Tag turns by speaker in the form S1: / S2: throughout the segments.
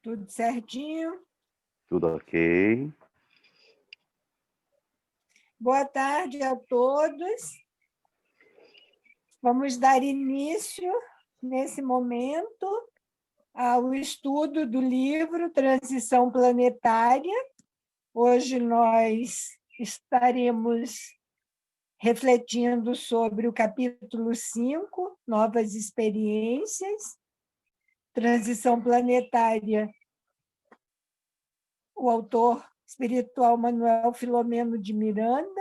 S1: Tudo certinho?
S2: Tudo ok.
S1: Boa tarde a todos. Vamos dar início, nesse momento, ao estudo do livro Transição Planetária. Hoje nós estaremos refletindo sobre o capítulo 5, Novas Experiências. Transição Planetária, o autor espiritual Manuel Filomeno de Miranda,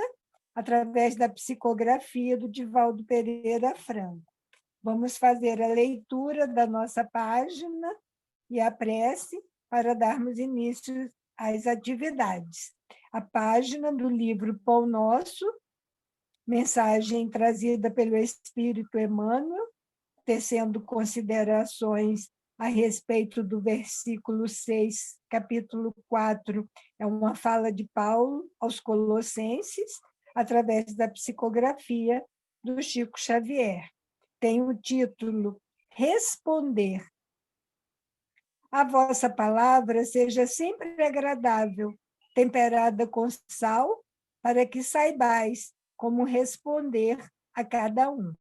S1: através da psicografia do Divaldo Pereira Franco. Vamos fazer a leitura da nossa página e a prece para darmos início às atividades. A página do livro Pão Nosso, mensagem trazida pelo Espírito Emmanuel, tecendo considerações a respeito do versículo 6, capítulo 4, é uma fala de Paulo aos Colossenses, através da psicografia do Chico Xavier. Tem o título Responder. A vossa palavra seja sempre agradável, temperada com sal, para que saibais como responder a cada um.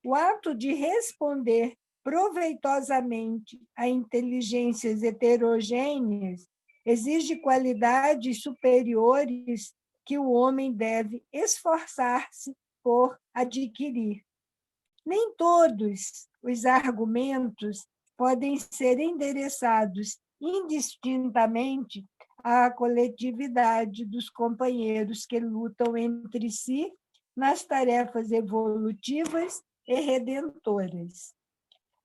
S1: O ato de responder proveitosamente a inteligências heterogêneas exige qualidades superiores que o homem deve esforçar-se por adquirir. Nem todos os argumentos podem ser endereçados indistintamente à coletividade dos companheiros que lutam entre si nas tarefas evolutivas e redentoras.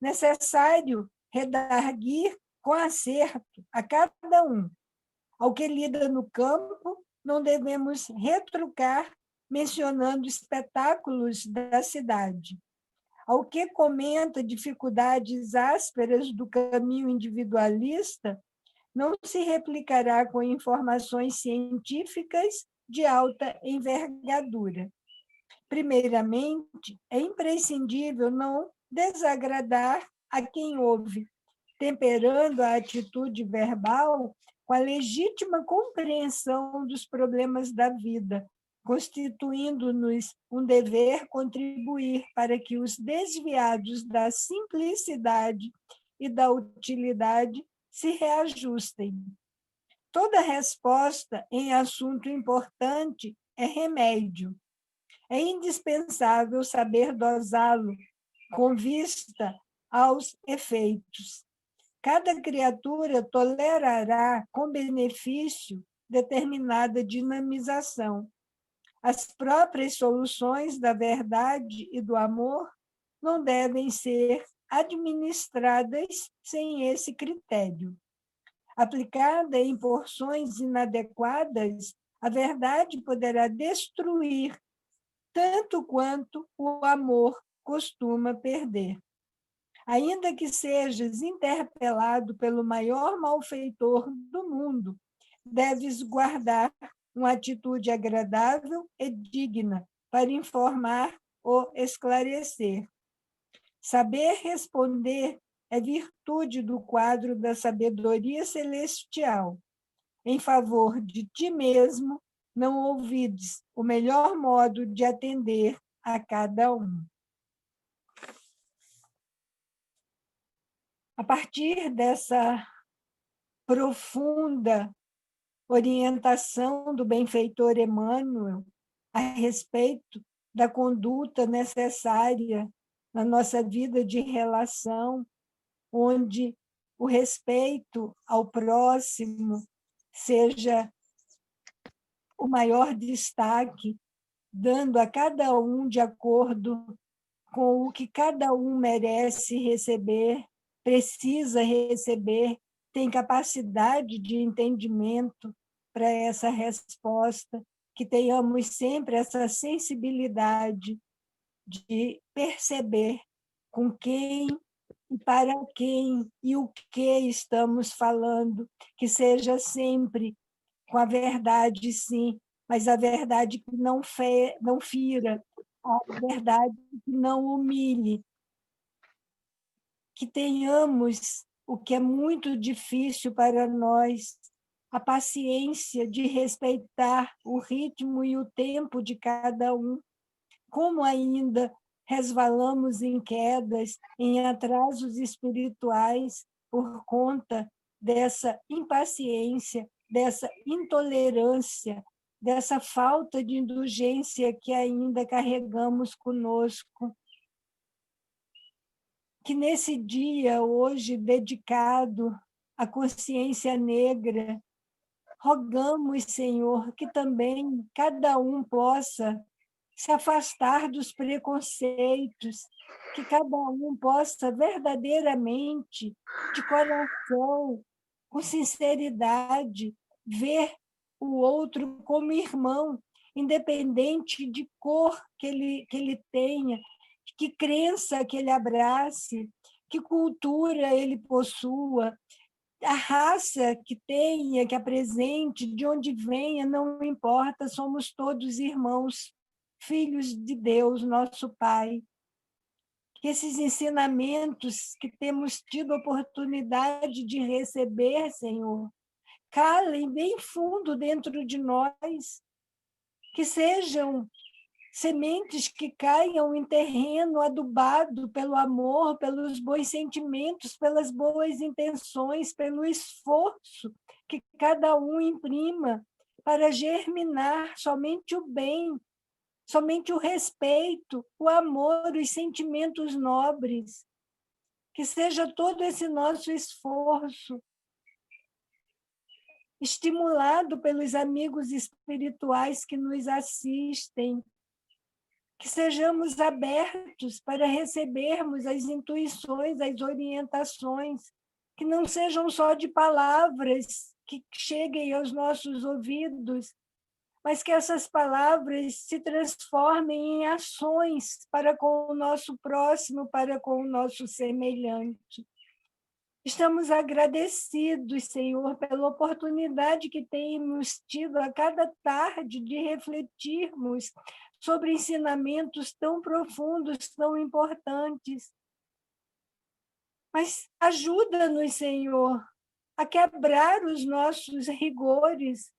S1: Necessário redarguir com acerto a cada um. Ao que lida no campo, não devemos retrucar mencionando espetáculos da cidade. Ao que comenta dificuldades ásperas do caminho individualista, não se replicará com informações científicas de alta envergadura. Primeiramente, é imprescindível não desagradar a quem ouve, temperando a atitude verbal com a legítima compreensão dos problemas da vida, constituindo-nos um dever contribuir para que os desviados da simplicidade e da utilidade se reajustem. Toda resposta em assunto importante é remédio. É indispensável saber dosá-lo com vista aos efeitos. Cada criatura tolerará com benefício determinada dinamização. As próprias soluções da verdade e do amor não devem ser administradas sem esse critério. Aplicada em porções inadequadas, a verdade poderá destruir tanto quanto o amor costuma perder. Ainda que sejas interpelado pelo maior malfeitor do mundo, deves guardar uma atitude agradável e digna para informar ou esclarecer. Saber responder é virtude do quadro da sabedoria celestial. Em favor de ti mesmo, não ouvides o melhor modo de atender a cada um. A partir dessa profunda orientação do benfeitor Emmanuel a respeito da conduta necessária na nossa vida de relação, onde o respeito ao próximo seja o maior destaque, dando a cada um de acordo com o que cada um merece receber, precisa receber, tem capacidade de entendimento para essa resposta, que tenhamos sempre essa sensibilidade de perceber com quem e para quem e o que estamos falando, que seja sempre com a verdade, sim, mas a verdade que não fira, a verdade que não humilhe. Que tenhamos o que é muito difícil para nós, a paciência de respeitar o ritmo e o tempo de cada um, como ainda resvalamos em quedas, em atrasos espirituais por conta dessa impaciência, dessa intolerância, dessa falta de indulgência que ainda carregamos conosco. Que nesse dia, hoje, dedicado à consciência negra, rogamos, Senhor, que também cada um possa se afastar dos preconceitos, que cada um possa verdadeiramente, de coração, com sinceridade, ver o outro como irmão, independente de cor que ele tenha, que crença que ele abrace, que cultura ele possua, a raça que tenha, que apresente, de onde venha, não importa, somos todos irmãos, filhos de Deus, nosso Pai. Que esses ensinamentos que temos tido oportunidade de receber, Senhor, calem bem fundo dentro de nós, que sejam sementes que caiam em terreno adubado pelo amor, pelos bons sentimentos, pelas boas intenções, pelo esforço que cada um imprima para germinar somente o bem, somente o respeito, o amor, os sentimentos nobres. Que seja todo esse nosso esforço estimulado pelos amigos espirituais que nos assistem, que sejamos abertos para recebermos as intuições, as orientações, que não sejam só de palavras que cheguem aos nossos ouvidos, mas que essas palavras se transformem em ações para com o nosso próximo, para com o nosso semelhante. Estamos agradecidos, Senhor, pela oportunidade que temos tido a cada tarde de refletirmos sobre ensinamentos tão profundos, tão importantes. Mas ajuda-nos, Senhor, a quebrar os nossos rigores,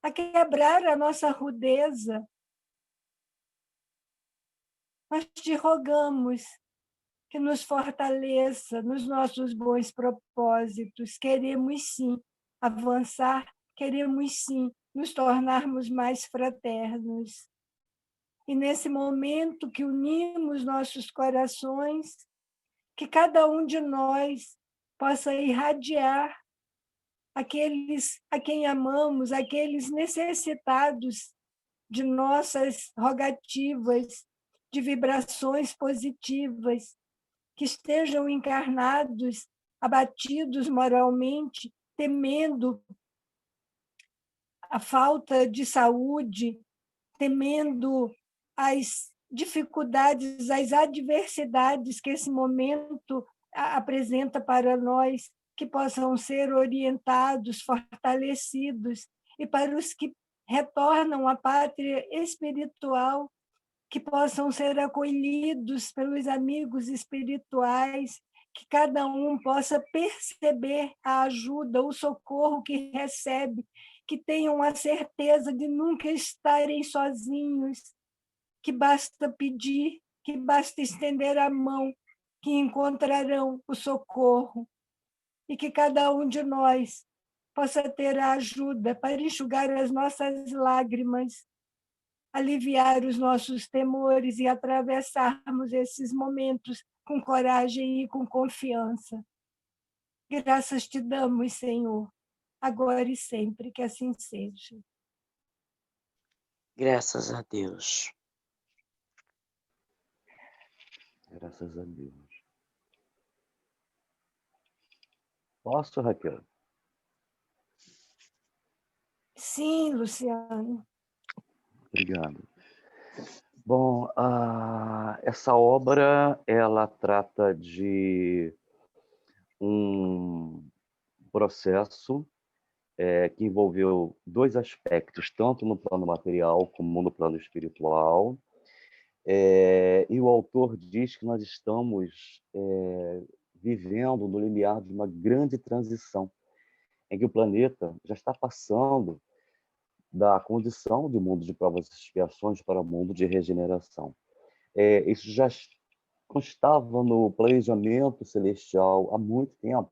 S1: a quebrar a nossa rudeza. Nós te rogamos que nos fortaleça nos nossos bons propósitos. Queremos, sim, avançar, queremos, sim, nos tornarmos mais fraternos. E nesse momento que unimos nossos corações, que cada um de nós possa irradiar aqueles a quem amamos, aqueles necessitados de nossas rogativas, de vibrações positivas, que estejam encarnados, abatidos moralmente, temendo a falta de saúde, temendo as dificuldades, as adversidades que esse momento apresenta para nós, que possam ser orientados, fortalecidos, e para os que retornam à pátria espiritual, que possam ser acolhidos pelos amigos espirituais, que cada um possa perceber a ajuda, o socorro que recebe, que tenham a certeza de nunca estarem sozinhos, que basta pedir, que basta estender a mão, que encontrarão o socorro, e que cada um de nós possa ter a ajuda para enxugar as nossas lágrimas, aliviar os nossos temores e atravessarmos esses momentos com coragem e com confiança. Graças te damos, Senhor, agora e sempre, que assim seja.
S3: Graças a Deus.
S2: Graças a Deus. Posso, Raquel?
S1: Sim, Luciano.
S2: Obrigado. Bom, essa obra, ela trata de um processo que envolveu dois aspectos, tanto no plano material como no plano espiritual. E o autor diz que nós estamos vivendo no limiar de uma grande transição, em que o planeta já está passando da condição de mundo de provas e expiações para o mundo de regeneração. Isso já constava no planejamento celestial há muito tempo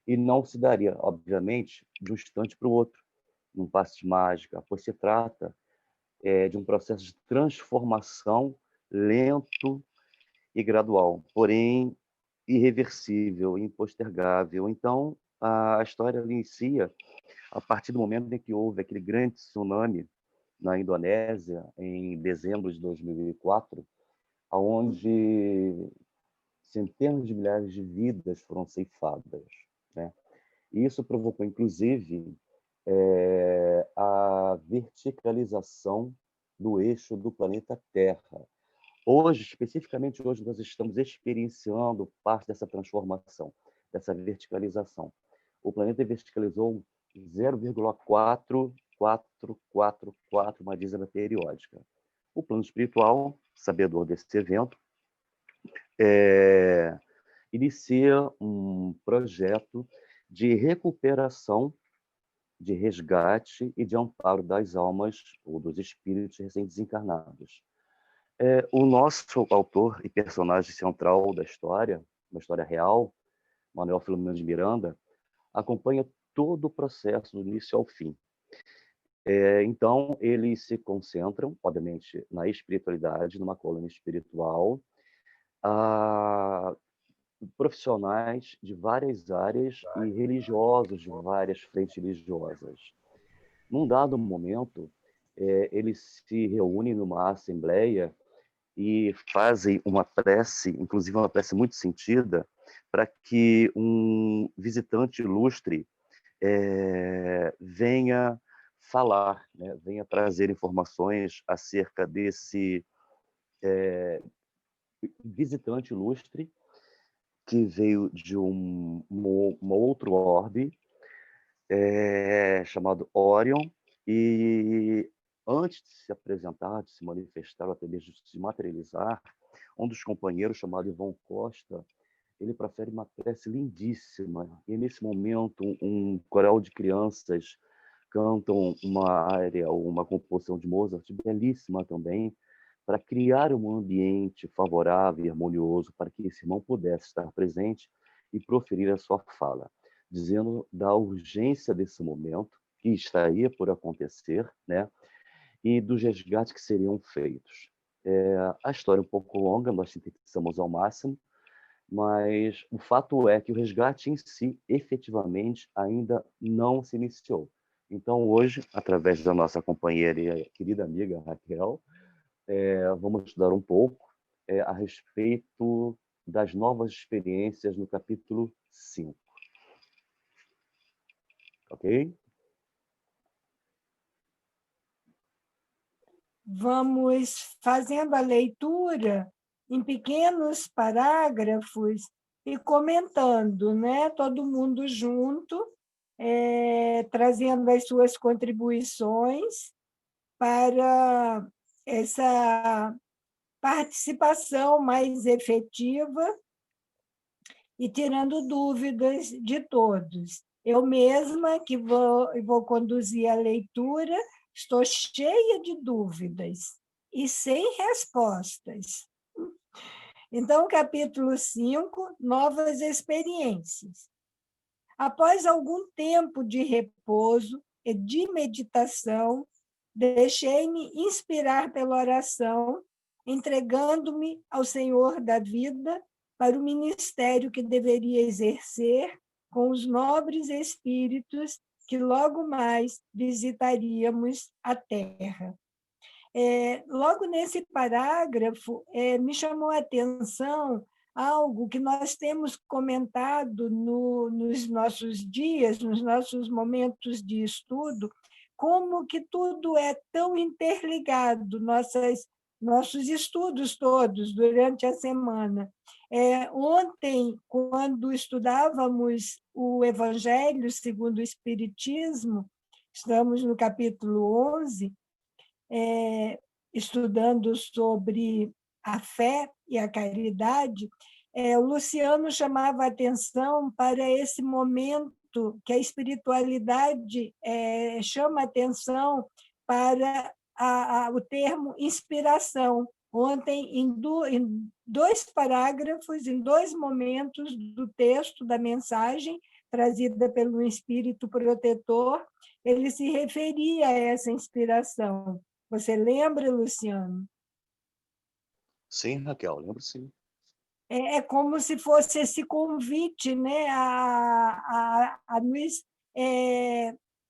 S2: e não se daria, obviamente, de um instante para o outro, num passe de mágica, pois se trata de um processo de transformação lento e gradual, porém irreversível, impostergável. Então, a história inicia a partir do momento em que houve aquele grande tsunami na Indonésia, em dezembro de 2004, onde centenas de milhares de vidas foram ceifadas, né? E isso provocou, inclusive, a verticalização do eixo do planeta Terra. Hoje, especificamente hoje, nós estamos experienciando parte dessa transformação, dessa verticalização. O planeta verticalizou 0,4444, uma dízima periódica. O plano espiritual, sabedor desse evento, inicia um projeto de recuperação, de resgate e de amparo das almas ou dos espíritos recém-desencarnados. O nosso autor e personagem central da história real, Manuel Filomeno de Miranda, acompanha todo o processo do início ao fim. Então, eles se concentram, obviamente, na espiritualidade, numa colônia espiritual, profissionais de várias áreas e religiosos de várias frentes religiosas. Num dado momento, eles se reúnem numa assembleia e fazem uma prece, inclusive uma prece muito sentida, para que um visitante ilustre venha falar, né? Venha trazer informações acerca desse visitante ilustre que veio de um outro orbe chamado Orion, e antes de se apresentar, de se manifestar, ou até mesmo de se materializar, um dos companheiros, chamado Ivon Costa, ele profere uma prece lindíssima. E nesse momento, um coral de crianças cantam uma área ou uma composição de Mozart belíssima também, para criar um ambiente favorável e harmonioso para que esse irmão pudesse estar presente e proferir a sua fala, dizendo da urgência desse momento que estaria por acontecer, né? E dos resgates que seriam feitos. A história é um pouco longa, nós sintetizamos ao máximo, mas o fato é que o resgate em si, efetivamente, ainda não se iniciou. Então, hoje, através da nossa companheira e querida amiga Raquel, vamos estudar um pouco a respeito das novas experiências no capítulo 5. Ok?
S1: Vamos fazendo a leitura em pequenos parágrafos e comentando, né? Todo mundo junto, trazendo as suas contribuições para essa participação mais efetiva e tirando dúvidas de todos. Eu mesma, que vou conduzir a leitura, estou cheia de dúvidas e sem respostas. Então, capítulo 5, novas experiências. Após algum tempo de repouso e de meditação, deixei-me inspirar pela oração, entregando-me ao Senhor da vida para o ministério que deveria exercer com os nobres espíritos que logo mais visitaríamos a Terra. Logo nesse parágrafo, me chamou a atenção algo que nós temos comentado nos nossos dias, nos nossos momentos de estudo, como que tudo é tão interligado, nossos estudos todos durante a semana. Ontem, quando estudávamos o Evangelho segundo o Espiritismo, estamos no capítulo 11, estudando sobre a fé e a caridade, O Luciano chamava a atenção para esse momento que a espiritualidade chama a atenção para o termo inspiração. Ontem, em dois parágrafos, em dois momentos do texto, da mensagem, trazida pelo espírito protetor, ele se referia a essa inspiração. Você lembra, Luciano?
S2: Sim, Raquel, lembro sim.
S1: É como se fosse esse convite, né, a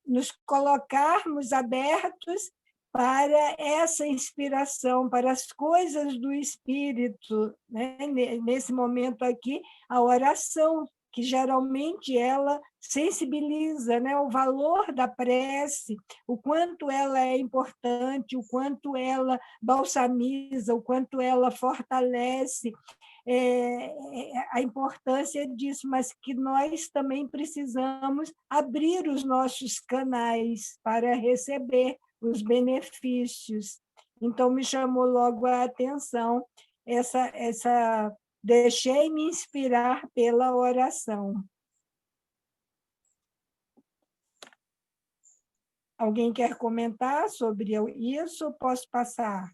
S1: nos colocarmos abertos para essa inspiração, para as coisas do Espírito. Né? Nesse momento aqui, a oração, que geralmente ela sensibiliza, né, o valor da prece, o quanto ela é importante, o quanto ela balsamiza, o quanto ela fortalece a importância disso, mas que nós também precisamos abrir os nossos canais para receber os benefícios. Então, me chamou logo a atenção essa deixei-me inspirar pela oração. Alguém quer comentar sobre isso? Posso passar?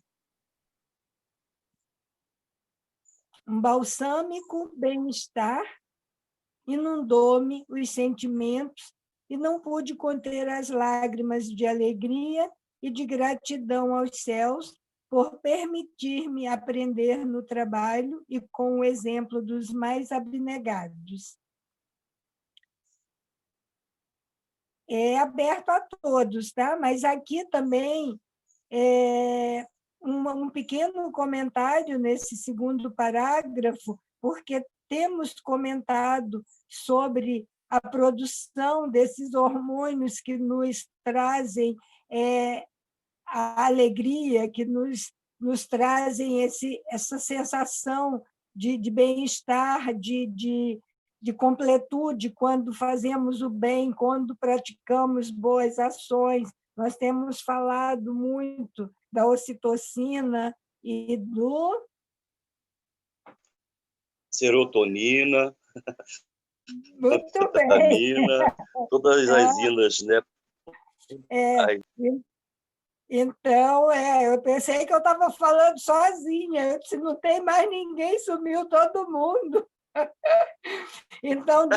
S1: Um balsâmico bem-estar inundou-me os sentimentos e não pude conter as lágrimas de alegria e de gratidão aos céus por permitir-me aprender no trabalho e com o exemplo dos mais abnegados. É aberto a todos, tá? Mas aqui também um pequeno comentário nesse segundo parágrafo, porque temos comentado sobre a produção desses hormônios que nos trazem a alegria, que nos trazem essa sensação de bem-estar, de completude quando fazemos o bem, quando praticamos boas ações. Nós temos falado muito da ocitocina e do...
S2: Serotonina,
S1: Muito bem.
S2: anfetamina, todas as inas, né?
S1: Então, eu pensei que eu estava falando sozinha. Eu disse, não tem mais ninguém, sumiu todo mundo. Então,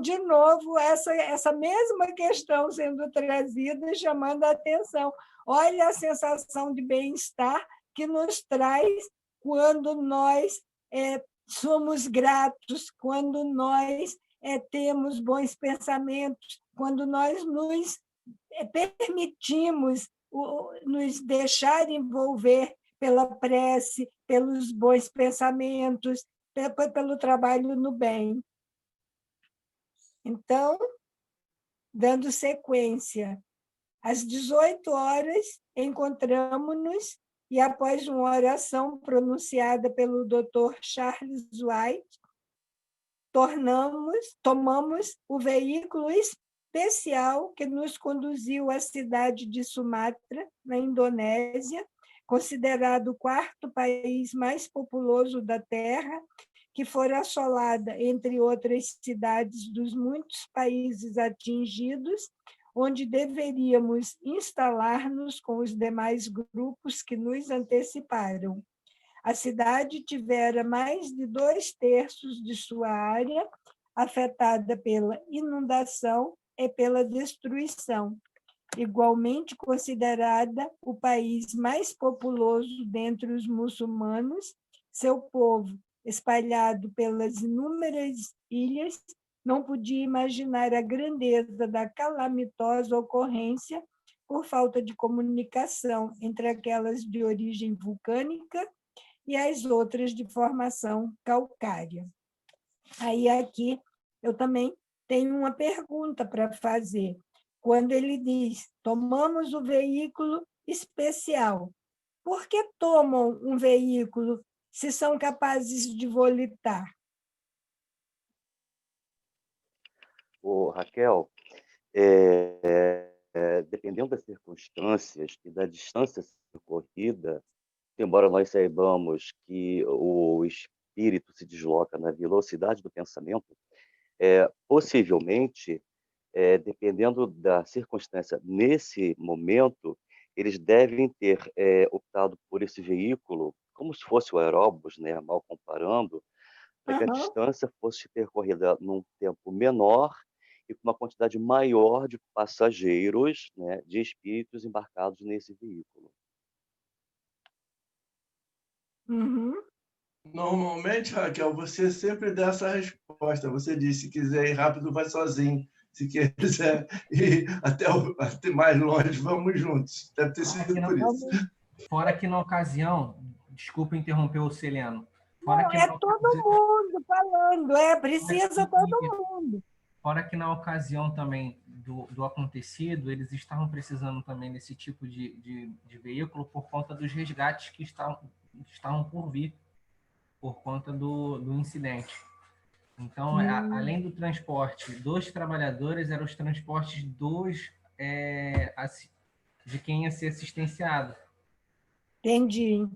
S1: de novo, essa mesma questão sendo trazida e chamando a atenção. Olha a sensação de bem-estar que nos traz quando nós somos gratos, quando nós temos bons pensamentos, quando nós nos permitimos nos deixar envolver pela prece, pelos bons pensamentos, pelo trabalho no bem. Então, dando sequência, às 18 horas, encontramos-nos e, após uma oração pronunciada pelo Dr. Charles White, tomamos o veículo especial que nos conduziu à cidade de Sumatra, na Indonésia, considerado o quarto país mais populoso da Terra, que fora assolada, entre outras cidades dos muitos países atingidos, onde deveríamos instalar-nos com os demais grupos que nos anteciparam. A cidade tivera mais de 2/3 de sua área afetada pela inundação e pela destruição, igualmente considerada o país mais populoso dentre os muçulmanos. Seu povo, espalhado pelas inúmeras ilhas, não podia imaginar a grandeza da calamitosa ocorrência por falta de comunicação entre aquelas de origem vulcânica e as outras de formação calcária. Aí aqui eu também tenho uma pergunta para fazer. Quando ele diz, tomamos o veículo especial, por que tomam um veículo se são capazes de volitar?
S2: Raquel, dependendo das circunstâncias e da distância percorrida, embora nós saibamos que o espírito se desloca na velocidade do pensamento, possivelmente, dependendo da circunstância, nesse momento, eles devem ter optado por esse veículo, como se fosse o aeróbus, né, mal comparando, para que a
S1: Aham.
S2: distância fosse percorrida num tempo menor e com uma quantidade maior de passageiros, né, de espíritos embarcados nesse veículo.
S1: Uhum.
S3: Normalmente, Raquel, você sempre dá essa resposta. Você diz, se quiser ir rápido, vai sozinho. Se quiser ir até mais longe, vamos juntos. Deve ter sido por isso.
S4: Fora que na ocasião, desculpa interromper o Celiano, fora
S1: Não,
S4: que
S1: é
S4: na
S1: todo mundo falando, precisa todo
S4: ocasião,
S1: mundo.
S4: fora que na ocasião também do acontecido, eles estavam precisando também desse tipo de veículo por conta dos resgates que estavam por vir, por conta do incidente. Então, além do transporte dos trabalhadores, eram os transportes de quem ia ser assistenciado.
S1: Entendi.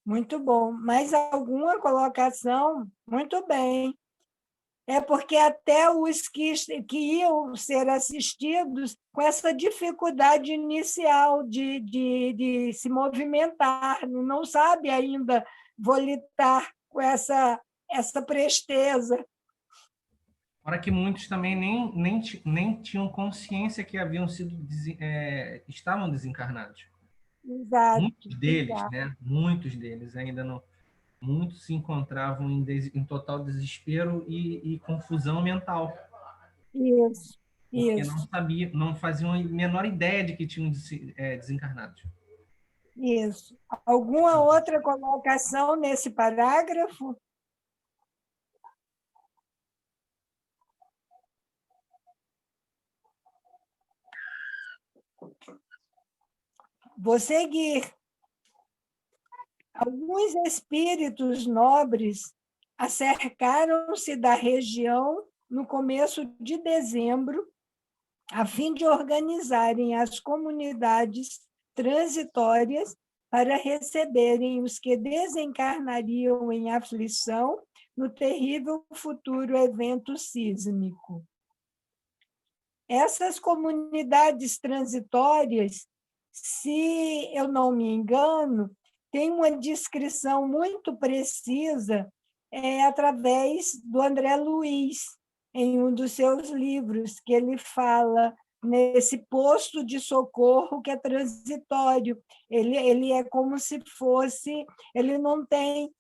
S1: Muito bom. Mais alguma colocação? Muito bem. É porque até os que iam ser assistidos com essa dificuldade inicial de se movimentar, não sabe ainda volitar com essa presteza.
S4: Fora que muitos também nem tinham consciência que estavam desencarnados.
S1: Exato,
S4: Muitos deles,
S1: exato.
S4: né? Muitos deles ainda não. Muitos se encontravam em total desespero e confusão mental,
S1: Isso,
S4: porque não
S1: isso,
S4: sabiam, não faziam a menor ideia de que tinham desencarnados.
S1: isso. Alguma outra colocação nesse parágrafo? Vou seguir. Alguns espíritos nobres acercaram-se da região no começo de dezembro, a fim de organizarem as comunidades transitórias para receberem os que desencarnariam em aflição no terrível futuro evento sísmico. Essas comunidades transitórias, se eu não me engano, têm uma descrição muito precisa através do André Luiz, em um dos seus livros, que ele fala nesse posto de socorro que é transitório. Ele é como se fosse, ele não tem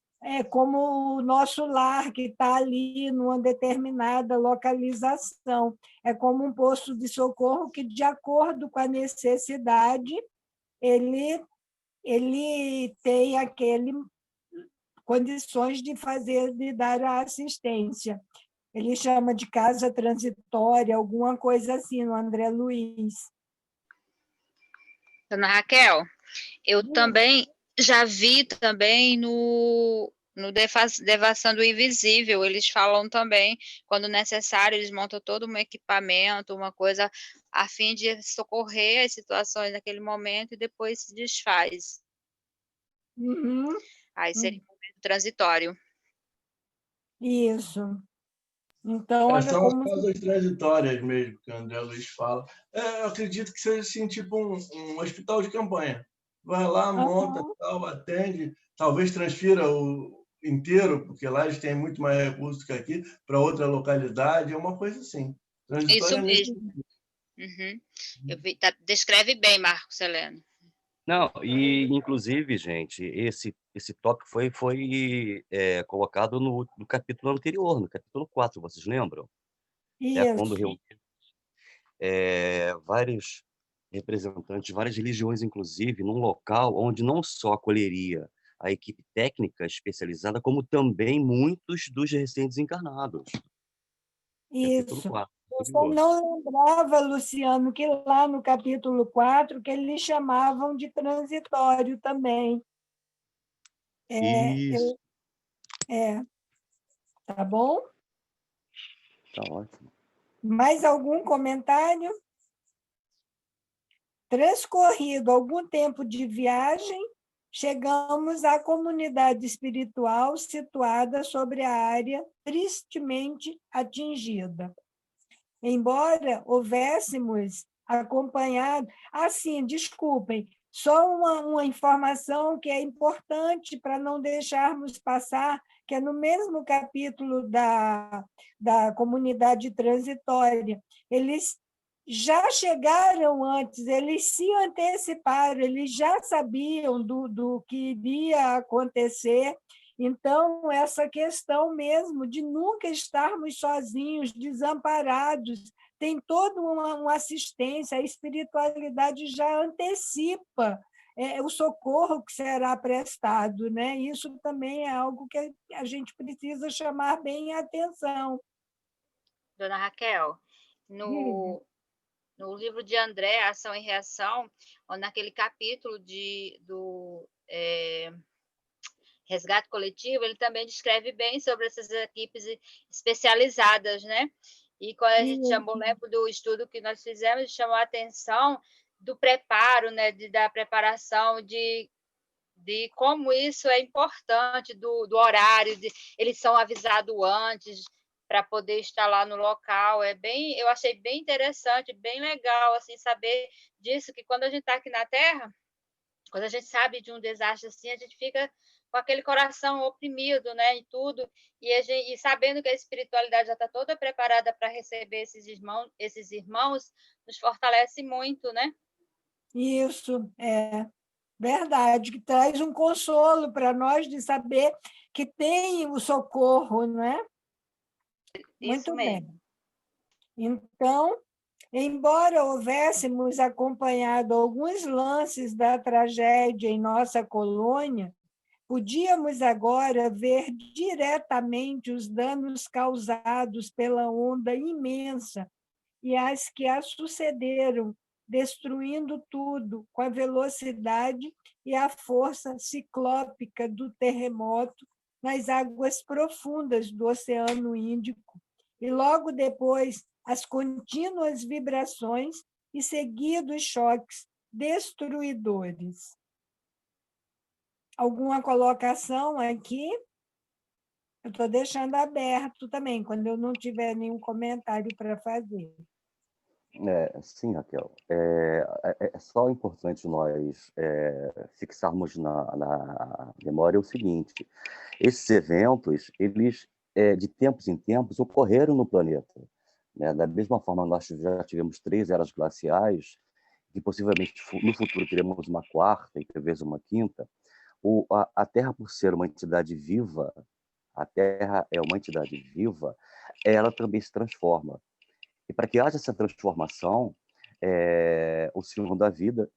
S1: como o nosso lar, que está ali numa determinada localização. É como um posto de socorro que, de acordo com a necessidade, ele tem aquele condições de dar a assistência. Ele chama de casa transitória, alguma coisa assim, no André Luiz.
S5: Dona Raquel, eu também já vi também no Devassando o Invisível, eles falam também, quando necessário, eles montam todo um equipamento, uma coisa, a fim de socorrer as situações naquele momento e depois se desfaz.
S1: Uhum.
S5: Aí seria um momento transitório.
S1: Isso. Então, é
S3: São as
S1: como
S3: causas transitórias mesmo, que o André Luiz fala. Eu acredito que seja assim, tipo um hospital de campanha. Vai lá, monta, tal, atende, talvez transfira o inteiro, porque lá eles têm muito mais recursos que aqui, para outra localidade, é uma coisa assim.
S5: Isso
S3: Transitória nesse
S5: mesmo. Uhum. Descreve bem, Marcos Heleno.
S2: Não, e inclusive, gente, esse tópico foi colocado no capítulo anterior, no capítulo 4, vocês lembram? Quando
S1: isso.
S2: reuniu vários representantes de várias religiões, inclusive, num local onde não só acolheria a equipe técnica especializada, como também muitos dos recém-desencarnados. Capítulo
S1: Isso.
S2: 4.
S1: Eu só não lembrava, Luciano, que lá no capítulo 4, que eles chamavam de transitório também.
S2: Isso.
S1: Tá bom?
S2: Tá ótimo.
S1: Mais algum comentário? Transcorrido algum tempo de viagem, chegamos à comunidade espiritual situada sobre a área tristemente atingida. Embora houvéssemos acompanhado... Assim, desculpem, só uma informação que é importante para não deixarmos passar, que é no mesmo capítulo da comunidade transitória. Eles já chegaram antes, eles se anteciparam, eles já sabiam do que iria acontecer. Então, essa questão mesmo de nunca estarmos sozinhos, desamparados, tem toda uma assistência, a espiritualidade já antecipa o socorro que será prestado, né? Isso também é algo que a gente precisa chamar bem a atenção.
S5: Dona Raquel, no livro de André, Ação e Reação, ou naquele capítulo do resgate coletivo, ele também descreve bem sobre essas equipes especializadas, né? E quando a gente chamou, lembro do estudo que nós fizemos, a gente chamou a atenção do preparo, né? Da preparação, de como isso é importante, do horário, eles são avisados antes para poder estar lá no local. Eu achei bem interessante, bem legal assim, saber disso, que quando a gente está aqui na Terra, quando a gente sabe de um desastre assim, a gente fica com aquele coração oprimido, né, em tudo, e sabendo que a espiritualidade já está toda preparada para receber esses irmãos, nos fortalece muito, né?
S1: Isso, é verdade, que traz um consolo para nós de saber que tem o socorro, não é?
S5: Isso
S1: Muito
S5: mesmo.
S1: bem. Então, embora houvéssemos acompanhado alguns lances da tragédia em nossa colônia, podíamos agora ver diretamente os danos causados pela onda imensa e as que a sucederam, destruindo tudo com a velocidade e a força ciclópica do terremoto nas águas profundas do Oceano Índico, e logo depois as contínuas vibrações e seguidos choques destruidores. Alguma colocação aqui? Eu estou deixando aberto também, quando eu não tiver nenhum comentário para fazer.
S2: Sim, Raquel. É só importante nós fixarmos na memória o seguinte: esses eventos, eles, de tempos em tempos, ocorreram no planeta. Né? Da mesma forma, nós já tivemos 3 eras glaciais, que possivelmente no futuro teremos uma quarta e talvez uma quinta. A Terra, por ser uma entidade viva, a Terra é uma entidade viva, ela também se transforma. E para que haja essa transformação, o Senhor da vida,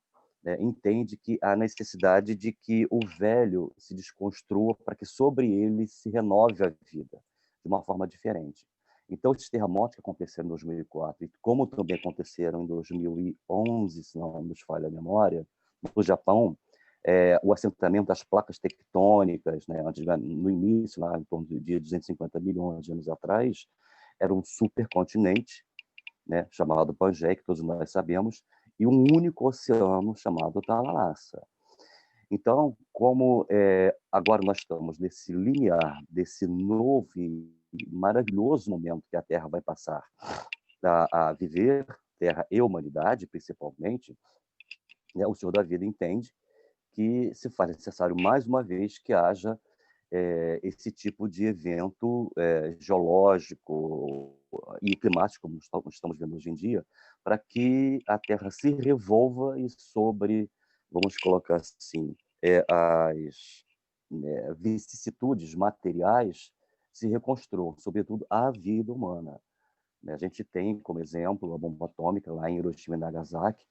S2: né, entende que há necessidade de que o velho se desconstrua para que sobre ele se renove a vida de uma forma diferente. Então, esses terremotos que aconteceram em 2004, e como também aconteceram em 2011, se não nos falha a memória, no Japão, o assentamento das placas tectônicas, né, no início, lá em torno de 250 milhões de anos atrás, era um supercontinente, né, chamado Pangeia, que todos nós sabemos, e um único oceano chamado Thalassa. Então, como agora nós estamos nesse limiar, desse novo e maravilhoso momento que a Terra vai passar a viver, Terra e humanidade, principalmente, né, o Senhor da Vida entende que se faz necessário, mais uma vez, que haja esse tipo de evento geológico e climático, como estamos vendo hoje em dia, para que a Terra se revolva e sobre, vamos colocar assim, as vicissitudes materiais se reconstruam, sobretudo a vida humana. A gente tem, como exemplo, a bomba atômica lá em Hiroshima e Nagasaki,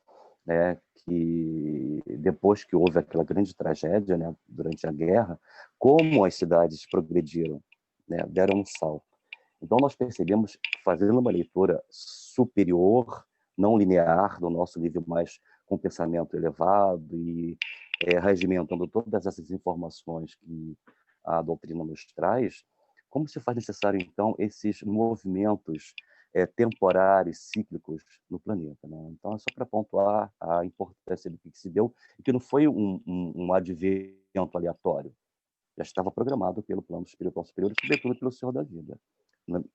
S2: né, que depois que houve aquela grande tragédia, né, durante a guerra, como as cidades progrediram, né, deram um salto. Então nós percebemos, fazendo uma leitura superior, não linear, do nosso nível mais com pensamento elevado e regimentando todas essas informações que a doutrina nos traz, como se faz necessário então esses movimentos temporários, cíclicos no planeta, né? Então, é só para pontuar a importância do que se deu, e que não foi um advento aleatório, já estava programado pelo plano espiritual superior e, sobretudo, pelo Senhor da Vida. Não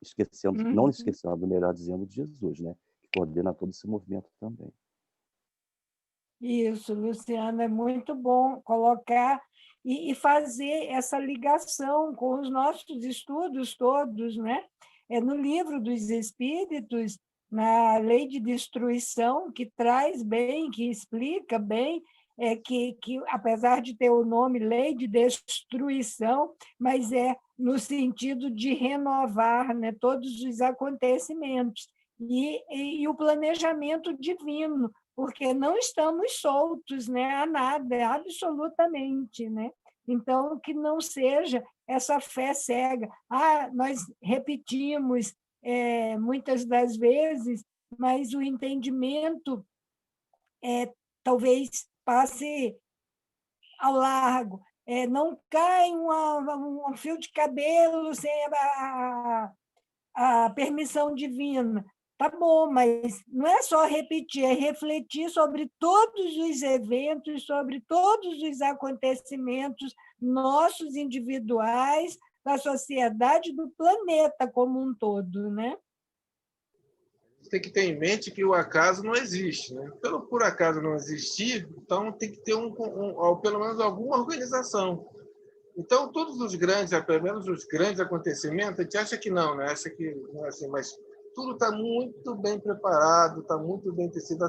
S2: esquecendo, melhor dizendo, de Jesus, né? Que coordena todo esse movimento também.
S1: Isso, Luciana, é muito bom colocar e fazer essa ligação com os nossos estudos todos, né? No Livro dos Espíritos, na Lei de Destruição, que traz bem, que explica bem, que, apesar de ter o nome Lei de Destruição, mas é no sentido de renovar, né, todos os acontecimentos. E o planejamento divino, porque não estamos soltos, né, a nada, absolutamente, né? Então, que não seja essa fé cega. Nós repetimos muitas das vezes, mas o entendimento talvez passe ao largo. Não cai um fio de cabelo sem a permissão divina. Tá bom, mas não é só repetir, é refletir sobre todos os eventos, sobre todos os acontecimentos nossos individuais, da sociedade, do planeta como um todo, né?
S6: Tem que ter em mente que o acaso não existe, né? Pelo por acaso não existir, então tem que ter pelo menos alguma organização. Então, todos os grandes, pelo menos os grandes acontecimentos, a gente acha que não, né? Acha que não é assim, mas tudo está muito bem preparado, está muito bem tecido.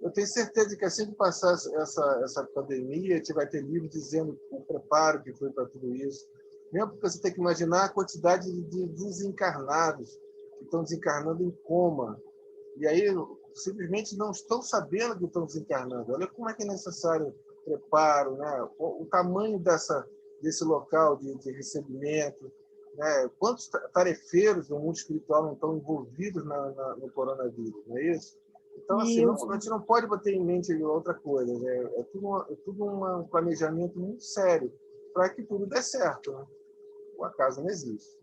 S6: Eu tenho certeza que assim que passar essa pandemia, a gente vai ter livros dizendo o preparo que foi para tudo isso. Mesmo porque você tem que imaginar a quantidade de desencarnados que estão desencarnando em coma. E aí, simplesmente não estão sabendo que estão desencarnando. Olha como é que é necessário preparo, né? O tamanho desse local de recebimento, né? Quantos tarefeiros do mundo espiritual não estão envolvidos no coronavírus, não é isso? Então, assim, a gente não pode bater em mente outra coisa, né? É tudo um planejamento muito sério para que tudo dê certo, né? O acaso não existe.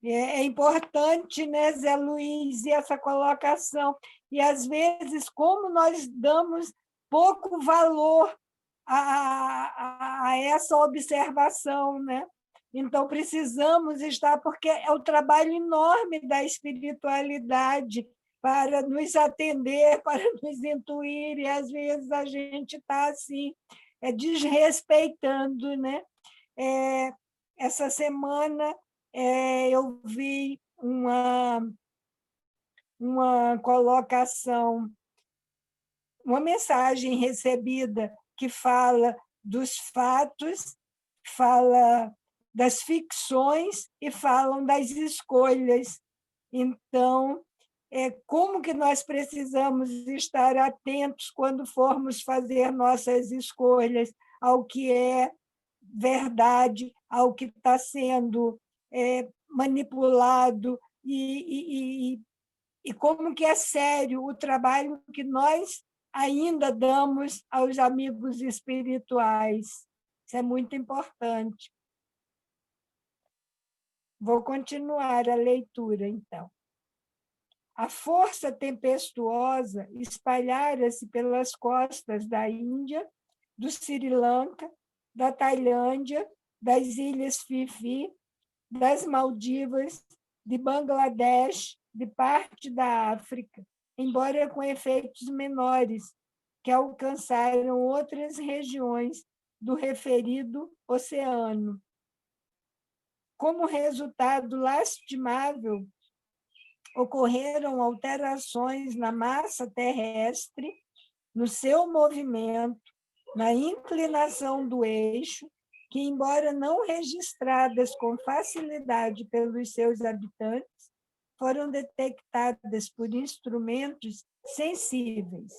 S1: É importante, né, Zé Luiz, essa colocação. E, às vezes, como nós damos pouco valor a essa observação, né? Então, precisamos estar, porque é o trabalho enorme da espiritualidade para nos atender, para nos intuir, e, às vezes, a gente está assim, desrespeitando, né? Essa semana, eu vi uma colocação, uma mensagem recebida que fala dos fatos, fala das ficções e falam das escolhas. Então, como que nós precisamos estar atentos quando formos fazer nossas escolhas ao que é verdade, ao que está sendo manipulado, e como que é sério o trabalho que nós ainda damos aos amigos espirituais. Isso é muito importante. Vou continuar a leitura, então. A força tempestuosa espalhara-se pelas costas da Índia, do Sri Lanka, da Tailândia, das Ilhas Fifi, das Maldivas, de Bangladesh, de parte da África, embora com efeitos menores, que alcançaram outras regiões do referido oceano. Como resultado lastimável, ocorreram alterações na massa terrestre, no seu movimento, na inclinação do eixo, que, embora não registradas com facilidade pelos seus habitantes, foram detectadas por instrumentos sensíveis.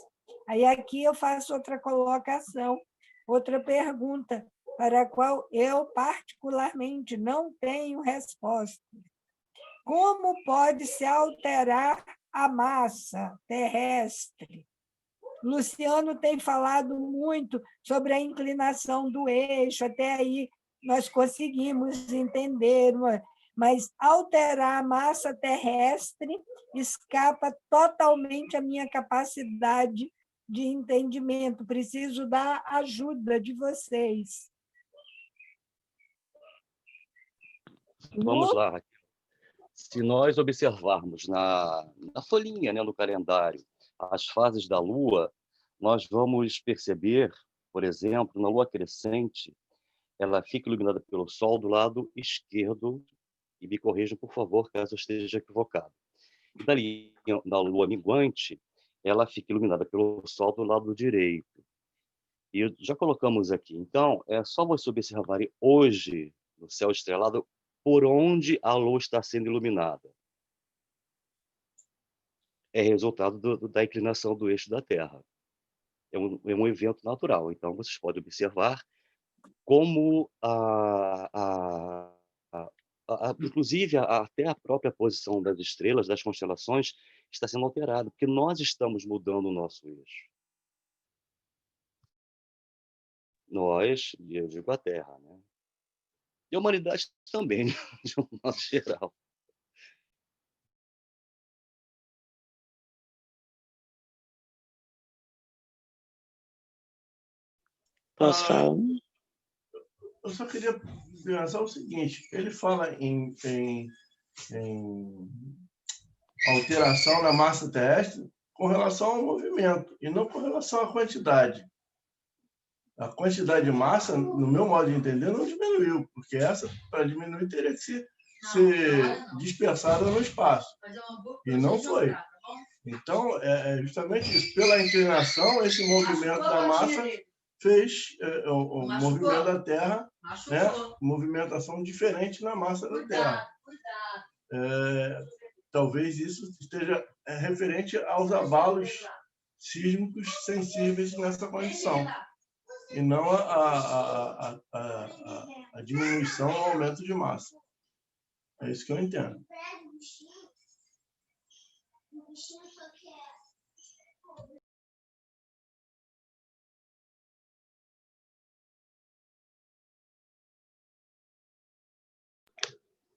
S1: Aí aqui eu faço outra colocação, outra pergunta, para a qual eu particularmente não tenho resposta. Como pode se alterar a massa terrestre? Luciano tem falado muito sobre a inclinação do eixo, até aí nós conseguimos entender, mas alterar a massa terrestre escapa totalmente à minha capacidade de entendimento. Preciso da ajuda de vocês.
S2: Vamos lá, Raquel. Se nós observarmos na folhinha, né, no calendário, as fases da Lua, nós vamos perceber, por exemplo, na Lua crescente, ela fica iluminada pelo Sol do lado esquerdo, e me corrijam, por favor, caso eu esteja equivocado. E dali, na Lua minguante, ela fica iluminada pelo Sol do lado direito. E já colocamos aqui. Então, é só você observarem hoje, no céu estrelado, por onde a Lua está sendo iluminada. É resultado da inclinação do eixo da Terra. É um evento natural. Então, vocês podem observar como, inclusive, até a própria posição das estrelas, das constelações, está sendo alterada, porque nós estamos mudando o nosso eixo. Nós, eu digo a Terra, né? E a humanidade também, de um modo geral.
S7: Posso falar?
S3: Eu só queria pensar o seguinte, ele fala em alteração na massa terrestre com relação ao movimento e não com relação à quantidade. A quantidade de massa, no meu modo de entender, não diminuiu, porque essa, para diminuir, teria que ser dispersada no espaço. E não foi. Então, é justamente isso. Pela inclinação, esse movimento da massa fez o movimento da Terra, né? Movimentação diferente na massa da Terra. Talvez isso esteja referente aos abalos sísmicos sensíveis nessa condição, e não a diminuição ou aumento de massa. É isso que eu entendo.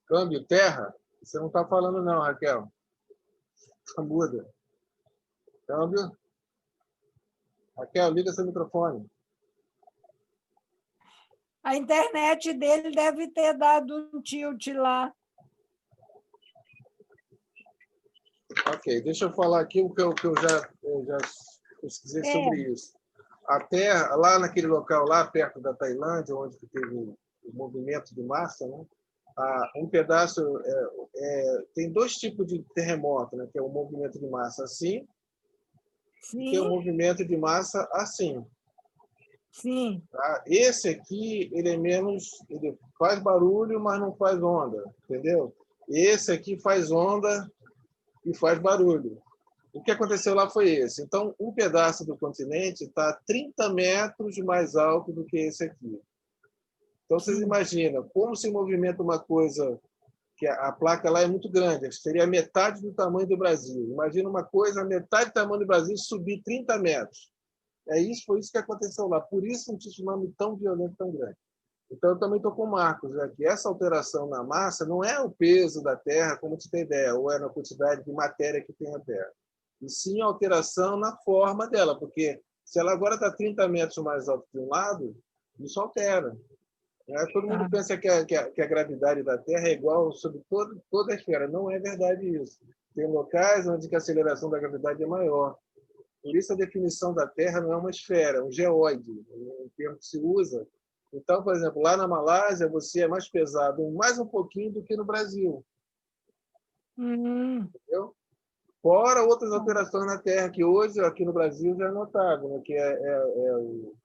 S6: Câmbio terra? Você não está falando não, Raquel. Está muda. Câmbio. Raquel, liga seu microfone.
S1: A internet dele deve ter dado um tilt lá.
S6: Ok, deixa eu falar aqui o que eu já pesquisei sobre isso. A Terra, lá naquele local, lá perto da Tailândia, onde teve o movimento de massa, né? Um pedaço tem dois tipos de terremoto, né? Que é o movimento de massa assim,
S1: Sim.
S6: E tem o movimento de massa assim.
S1: Sim.
S6: Tá? Esse aqui, ele faz barulho, mas não faz onda, entendeu? Esse aqui faz onda e faz barulho. O que aconteceu lá foi esse. Então, um pedaço do continente está 30 metros mais alto do que esse aqui. Então, vocês imaginam como se movimenta uma coisa que a placa lá é muito grande, seria metade do tamanho do Brasil. Imagina uma coisa, metade do tamanho do Brasil, subir 30 metros. Foi isso que aconteceu lá. Por isso um tsunami tão violento, tão grande. Então, eu também estou com o Marcos, né, que essa alteração na massa não é o peso da Terra, como você tem ideia, ou é na quantidade de matéria que tem na Terra. E sim a alteração na forma dela, porque se ela agora está 30 metros mais alto de um lado, isso altera. Todo mundo pensa que a gravidade da Terra é igual sobre toda a esfera. Não é verdade isso. Tem locais onde a aceleração da gravidade é maior. Por isso, a definição da Terra não é uma esfera, é um geóide, o termo que se usa. Então, por exemplo, lá na Malásia, você é mais pesado mais um pouquinho do que no Brasil. Entendeu? Fora outras alterações na Terra, que hoje, aqui no Brasil, já é notável, né? Que eu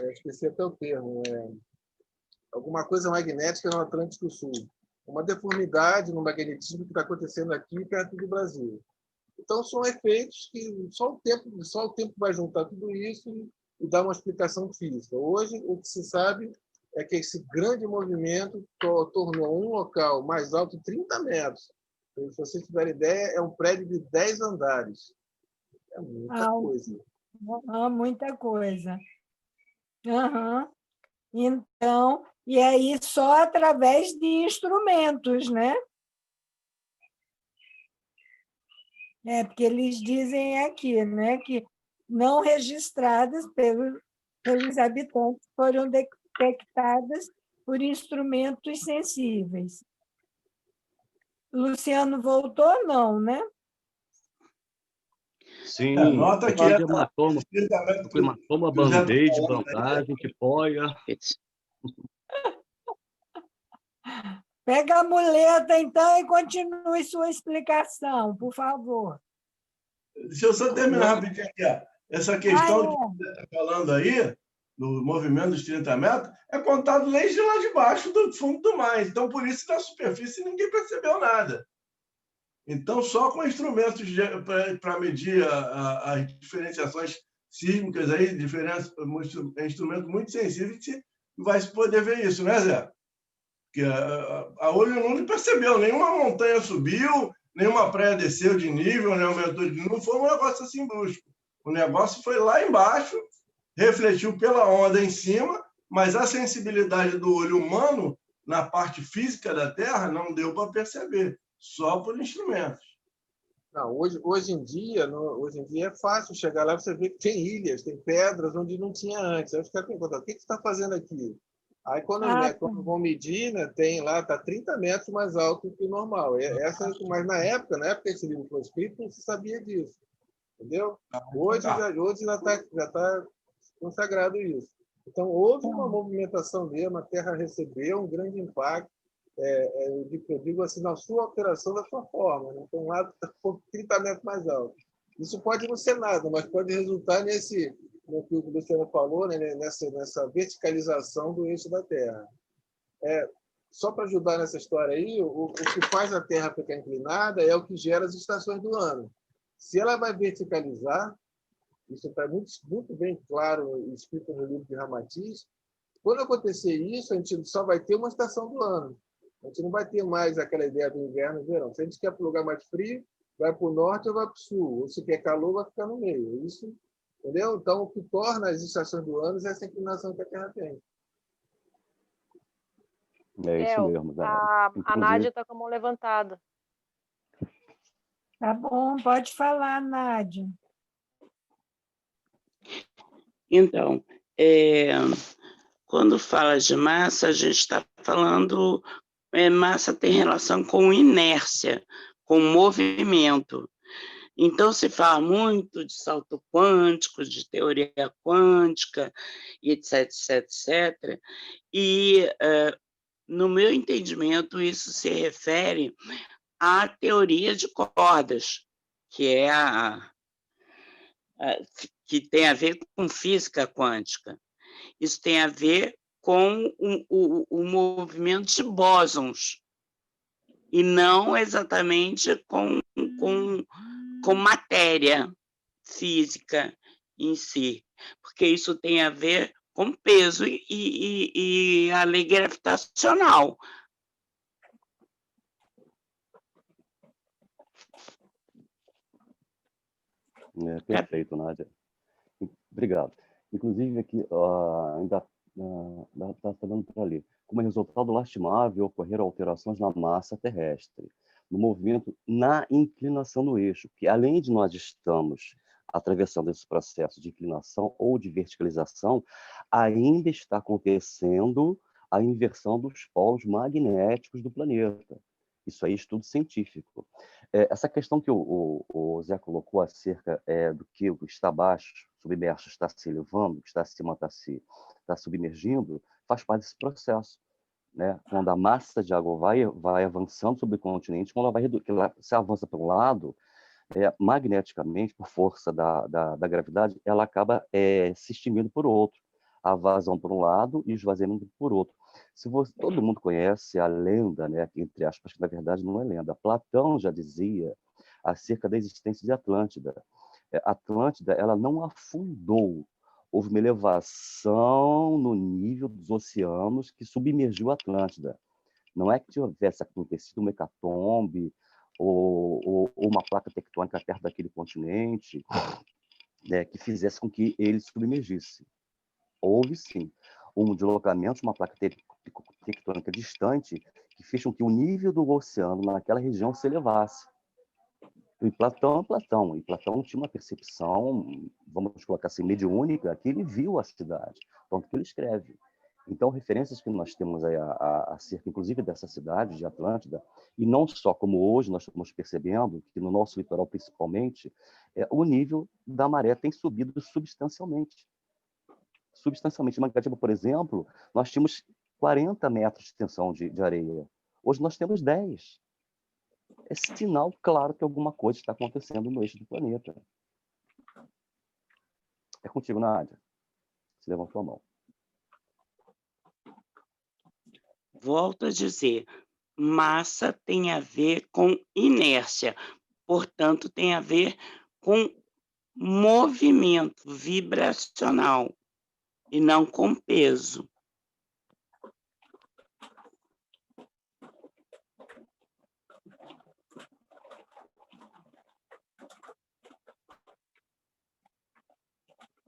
S6: esqueci até o termo, alguma coisa magnética no Atlântico Sul. Uma deformidade no magnetismo que está acontecendo aqui perto do Brasil. Então, são efeitos que só o tempo vai juntar tudo isso e dar uma explicação física. Hoje, o que se sabe é que esse grande movimento tornou um local mais alto de 30 metros. Então, se vocês tiverem ideia, é um prédio de 10 andares. É muita coisa.
S1: Muita coisa. Uhum. Então, e aí só através de instrumentos, né? Porque eles dizem aqui, né, que não registradas pelos habitantes foram detectadas por instrumentos sensíveis. Luciano voltou, não, né?
S2: Sim,
S3: Nota que
S2: aqui hematoma,
S3: estritamente
S2: hematoma,
S3: que o Zé está
S2: band-aid,
S3: falando aí,
S2: bandagem, tipoia.
S1: Pega a muleta, então, e continue sua explicação, por favor.
S3: deixa eu só terminar rapidinho aqui. Ó. Essa questão que
S1: Ah,
S3: você está falando aí, do movimento dos 30 metros, é contado desde lá de baixo do fundo do mar. Então, por isso, na superfície, ninguém percebeu nada. Então, só com instrumentos para medir as diferenciações sísmicas, aí, instrumentos muito sensíveis, que vai se poder ver isso, né, Zé? Porque a olho nu não percebeu, nenhuma montanha subiu, nenhuma praia desceu de nível, nem aumentou de nível, não foi um negócio assim brusco. O negócio foi lá embaixo, refletiu pela onda em cima, mas a sensibilidade do olho humano na parte física da Terra não deu para perceber, só por instrumentos.
S6: Não, hoje em dia é fácil chegar lá e você vê que tem ilhas, tem pedras onde não tinha antes. Aí os caras perguntam, o que você está fazendo aqui? Aí quando vão medir, né, tem lá, está 30 metros mais alto que o normal. Mas na época que esse livro foi escrito, não se sabia disso. Entendeu? Hoje já está consagrado isso. Então, houve uma movimentação mesmo, a Terra recebeu um grande impacto, eu digo assim, na sua alteração da sua forma. Né? Então, lá está 30 metros mais alto. Isso pode não ser nada, mas pode resultar no que o Luciano falou, né? nessa verticalização do eixo da Terra. Só para ajudar nessa história aí, o que faz a Terra ficar inclinada é o que gera as estações do ano. Se ela vai verticalizar, isso está muito, muito bem claro, escrito no livro de Ramatiz, quando acontecer isso, a gente só vai ter uma estação do ano. A gente não vai ter mais aquela ideia do inverno e verão. Se a gente quer para um lugar mais frio, vai para o norte ou vai para o sul. Ou se quer calor, vai ficar no meio. Isso, entendeu? Então, o que torna as estações do ano é essa inclinação que a Terra tem.
S2: É isso mesmo, Zé.
S8: A Nádia está com a mão levantada.
S1: tá bom, pode falar, Nádia.
S7: Então, quando fala de massa, a gente está falando, massa tem relação com inércia, com movimento. Então, se fala muito de salto quântico, de teoria quântica, e etc, etc, etc. E, no meu entendimento, isso se refere à teoria de cordas, que é que tem a ver com física quântica. Isso tem a ver com o movimento de bósons, e não exatamente com matéria física em si, porque isso tem a ver com peso e a lei gravitacional.
S2: Perfeito, Nádia. Obrigado. Inclusive, aqui ainda está dando para ler. Como resultado lastimável, ocorreram alterações na massa terrestre, no movimento, na inclinação do eixo, que além de nós estamos atravessando esse processo de inclinação ou de verticalização, ainda está acontecendo a inversão dos polos magnéticos do planeta. Isso aí é estudo científico. Essa questão que o Zé colocou acerca do que está abaixo, submerso, está se elevando, o que está acima está submergindo, faz parte desse processo. Né? Quando a massa de água vai avançando sobre o continente, quando ela se avança para um lado, magneticamente, por força da gravidade, ela acaba se extinguindo por outro. A vazão por um lado e o esvaziamento por outro. Todo mundo conhece a lenda, né, entre aspas, que na verdade não é lenda. Platão já dizia acerca da existência de Atlântida. Atlântida, ela não afundou. Houve uma elevação no nível dos oceanos que submergiu a Atlântida. Não é que tivesse acontecido uma hecatombe ou uma placa tectônica perto daquele continente, né, que fizesse com que ele submergisse. Houve sim. um deslocamento de uma placa tectônica distante que fez com que o nível do oceano naquela região se elevasse. E Platão tinha uma percepção, vamos colocar assim, mediúnica, que ele viu a cidade, tanto que ele escreve. Então, referências que nós temos aí acerca, inclusive, dessa cidade de Atlântida, e não só como hoje nós estamos percebendo, que no nosso litoral principalmente, o nível da maré tem subido substancialmente. Em Mangaratiba, por exemplo, nós tínhamos 40 metros de extensão de areia. Hoje nós temos 10. É sinal claro que alguma coisa está acontecendo no eixo do planeta. É contigo, Nádia. Você levantou a mão.
S7: Volto a dizer, massa tem a ver com inércia, portanto, tem a ver com movimento vibracional e não com peso.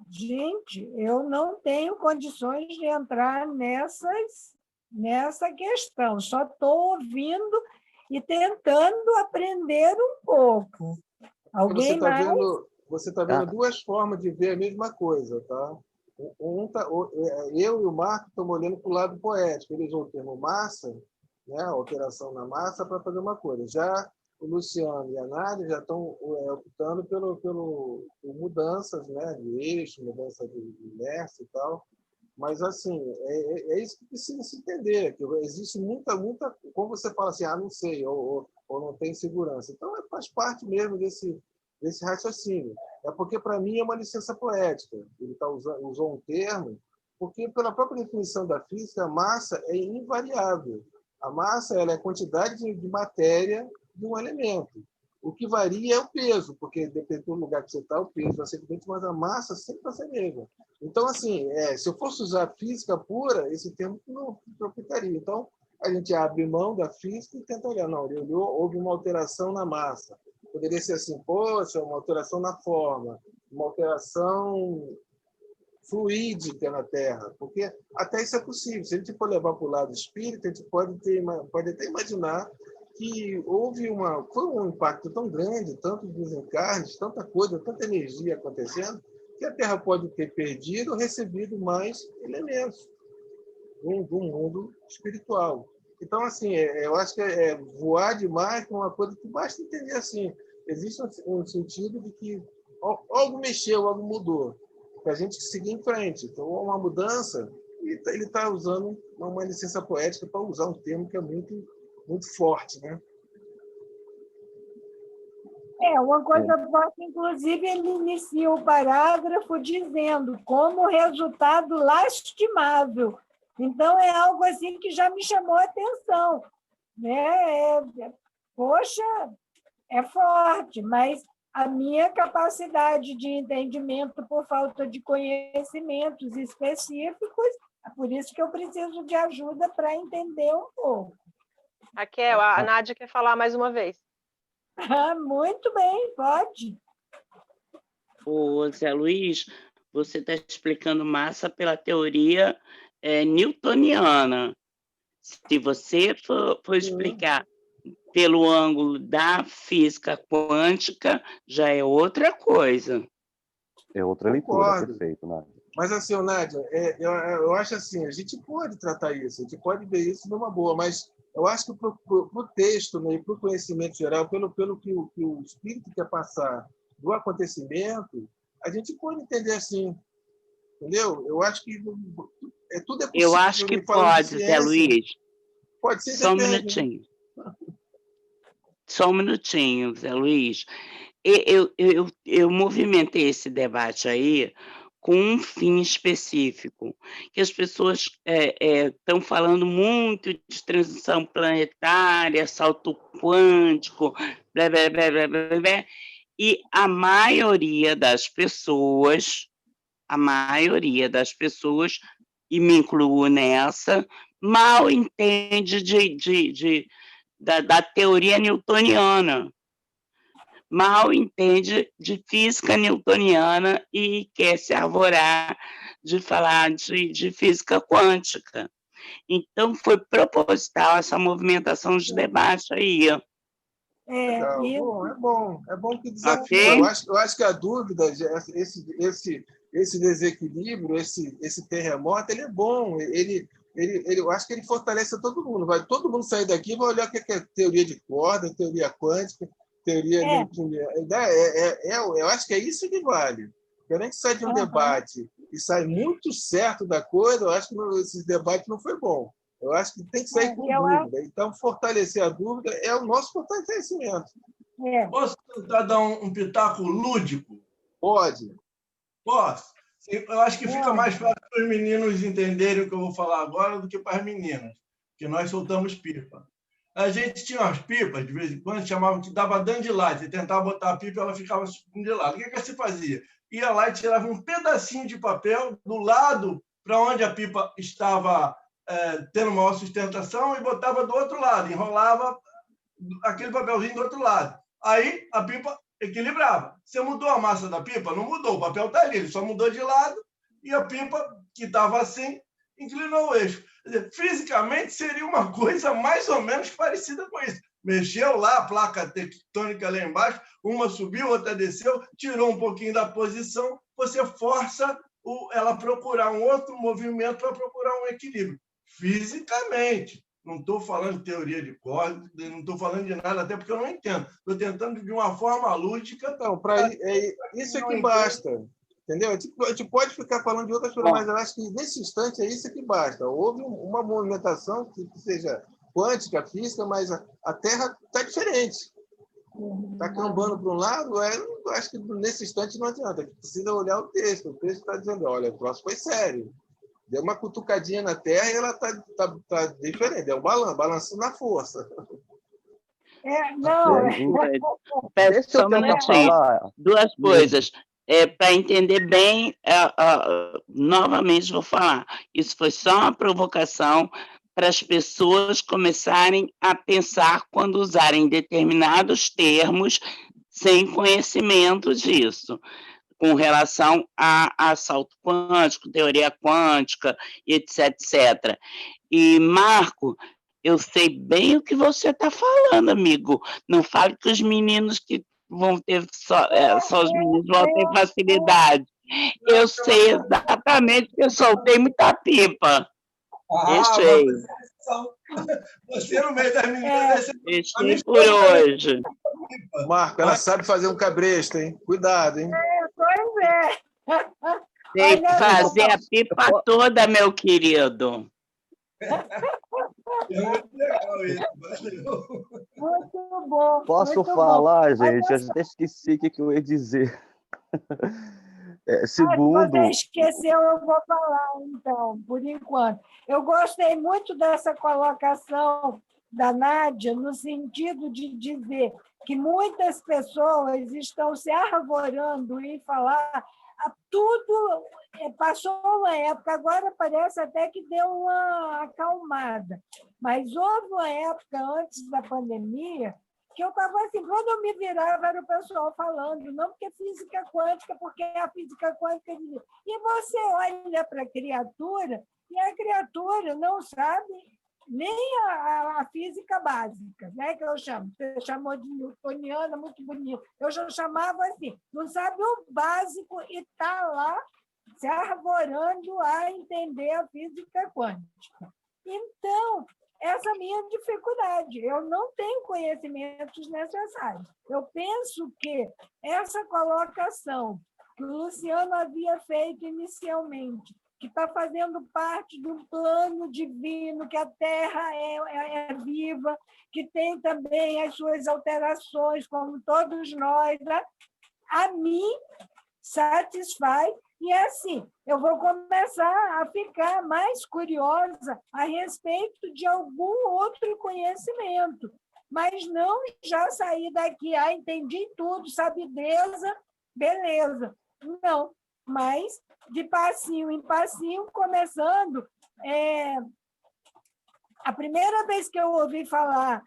S1: Gente, eu não tenho condições de entrar nessa questão, só estou ouvindo e tentando aprender um pouco. Alguém mais?
S6: Você está vendo duas formas de ver a mesma coisa, tá? Eu e o Marco estamos olhando para o lado poético. Eles usam o termo massa, né, alteração na massa, para fazer uma coisa. Já o Luciano e a Nádia já estão optando por mudanças, né, de eixo, mudança de inércia e tal. Mas, assim, é isso que precisa se entender, que existe muita... Como você fala assim, não sei, ou não tem segurança. Então, faz parte mesmo desse raciocínio. É porque, para mim, é uma licença poética. Ele usou um termo, porque, pela própria definição da física, a massa é invariável. A massa ela é a quantidade de matéria de um elemento. O que varia é o peso, porque dependendo do lugar que você está, o peso vai ser diferente, mas a massa sempre vai ser a mesma. Então, assim, se eu fosse usar física pura, esse termo não aplicaria. Então, a gente abre mão da física e tenta olhar. Não, houve uma alteração na massa. Poderia ser assim, poxa, uma alteração na forma, uma alteração fluídica na Terra, porque até isso é possível. Se a gente for levar para o lado espírita, a gente pode até imaginar que foi um impacto tão grande, tantos desencarnes, tanta coisa, tanta energia acontecendo, que a Terra pode ter perdido ou recebido mais elementos do mundo espiritual. Então, assim, eu acho que voar demais é uma coisa que basta entender assim. Existe um sentido de que algo mexeu, algo mudou, para a gente seguir em frente. Então, uma mudança, e ele está usando uma licença poética para usar um termo que é muito, muito forte, né?
S1: Uma coisa forte, inclusive, ele inicia o parágrafo dizendo como resultado lastimável. Então, é algo assim que já me chamou a atenção, né? Poxa, é forte, mas a minha capacidade de entendimento por falta de conhecimentos específicos, é por isso que eu preciso de ajuda para entender um pouco.
S8: Raquel, a Nádia quer falar mais uma vez.
S1: Muito bem, pode.
S7: Ô, Zé Luiz, você está explicando massa pela teoria newtoniana. Se você for explicar pelo ângulo da física quântica, já é outra coisa.
S2: É outra leitura, perfeito, Nádia.
S6: Mas, assim, Nádia, eu acho assim, a gente pode tratar isso, a gente pode ver isso numa boa, mas eu acho que para o texto, né, e para o conhecimento geral, pelo que o espírito quer passar do acontecimento, a gente pode entender assim, entendeu? Eu acho que tudo é possível.
S7: Eu acho que pode, Zé Luiz.
S6: Pode ser.
S7: Só um minutinho. Só um minutinho, Zé Luiz. Eu movimentei esse debate aí com um fim específico, que as pessoas estão falando muito de transição planetária, salto quântico, blá, blá, blá, blá, blá, blá, e a maioria das pessoas, e me incluo nessa, mal entende da teoria newtoniana, mal entende de física newtoniana e quer se arvorar de falar de física quântica. Então, foi proposital essa movimentação de debate aí.
S6: Legal. É bom que desafia.
S7: Ok?
S6: Eu acho que a dúvida, esse desequilíbrio, esse terremoto, ele é bom. Eu acho que ele fortalece todo mundo. Vai todo mundo sair daqui e vai olhar o que é teoria de corda, teoria quântica, teoria newtoniana. Eu acho que é isso que vale. Quando a gente sai de um debate e sai muito certo da coisa, eu acho que esse debate não foi bom. Eu acho que tem que sair com dúvida. Então, fortalecer a dúvida é o nosso fortalecimento.
S3: Posso tentar dar um pitaco lúdico?
S6: Pode.
S3: Posso? Eu acho que fica mais fácil para os meninos entenderem o que eu vou falar agora do que para as meninas, porque nós soltamos pipa. A gente tinha umas pipas, de vez em quando, chamavam que dava dano de lado. Você tentava botar a pipa, ela ficava de lado. O que se fazia? Ia lá e tirava um pedacinho de papel do lado para onde a pipa estava tendo maior sustentação e botava do outro lado, enrolava aquele papelzinho do outro lado. Aí a pipa equilibrava. Você mudou a massa da pipa? Não mudou, o papel está ali, ele só mudou de lado e a pipa, que estava assim, inclinou o eixo. Quer dizer, fisicamente, seria uma coisa mais ou menos parecida com isso. Mexeu lá a placa tectônica lá embaixo, uma subiu, outra desceu, tirou um pouquinho da posição, você força ela procurar um outro movimento para procurar um equilíbrio. Fisicamente. Não estou falando de teoria de cordas, não estou falando de nada, até porque eu não entendo. Estou tentando, de uma forma lúdica...
S6: Então, isso é que basta. Entendeu? A gente pode ficar falando de outras coisas, mas eu acho que, nesse instante, é isso que basta. Houve uma movimentação que seja quântica, física, mas a Terra está diferente. Está cambando para um lado, eu acho que, nesse instante, não adianta. A gente precisa olhar o texto. O texto está dizendo, olha, o próximo foi sério. Deu uma cutucadinha na Terra e ela está diferente. É um balanço na força.
S7: Peço somente duas coisas. Para entender bem, novamente vou falar, isso foi só uma provocação para as pessoas começarem a pensar quando usarem determinados termos sem conhecimento disso, com relação a salto quântico, teoria quântica, etc, etc. E, Marco, eu sei bem o que você está falando, amigo. Não fale que os meninos que vão ter só os meninos vão ter facilidade. Eu sei exatamente que eu soltei muita pipa. Deixei.
S3: Você no meio das meninas...
S7: Deixei por hoje.
S6: Marco, ela sabe fazer um cabresto, hein? Cuidado, hein?
S1: Pois é.
S7: Tem que fazer a pipa toda, meu querido.
S1: Muito bom.
S2: Posso
S1: muito
S2: falar,
S1: bom.
S2: gente? Eu até esqueci o que eu ia dizer. Segundo...
S1: Se você esqueceu, eu vou falar, então, por enquanto. Eu gostei muito dessa colocação da Nádia, no sentido de dizer que muitas pessoas estão se arvorando em falar tudo. Passou uma época, agora parece até que deu uma acalmada, mas houve uma época antes da pandemia que eu estava assim, quando eu me virava, era o pessoal falando, não porque física quântica, porque a física quântica... E você olha para a criatura, e a criatura não sabe nem a física básica, né, que eu chamo. Você chamou de newtoniana, muito bonito. Eu já chamava assim, não sabe o básico e está lá se arvorando a entender a física quântica. Então, essa é a minha dificuldade. Eu não tenho conhecimentos necessários. Eu penso que essa colocação que o Luciano havia feito inicialmente, que está fazendo parte do plano divino, que a Terra é viva, que tem também as suas alterações, como todos nós, né? A mim satisfaz. E assim, eu vou começar a ficar mais curiosa a respeito de algum outro conhecimento, mas não já sair daqui, entendi tudo, sabideza, beleza. Não, mas de passinho em passinho, começando. A primeira vez que eu ouvi falar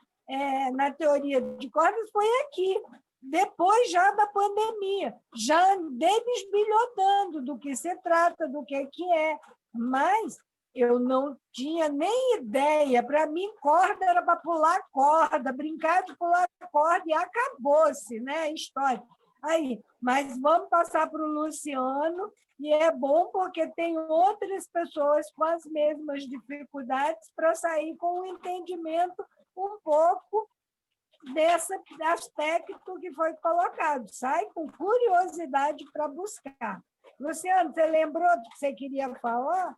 S1: na teoria de cordas foi aqui, depois já da pandemia. Já andei bisbilhotando do que se trata, do que é, mas eu não tinha nem ideia. Para mim, corda era para pular corda, brincar de pular corda, e acabou-se, né, a história. Aí, mas vamos passar para o Luciano, e é bom porque tem outras pessoas com as mesmas dificuldades para sair com um entendimento um pouco desse aspecto que foi colocado. Sai com curiosidade para buscar. Luciano, você lembrou do que você queria falar?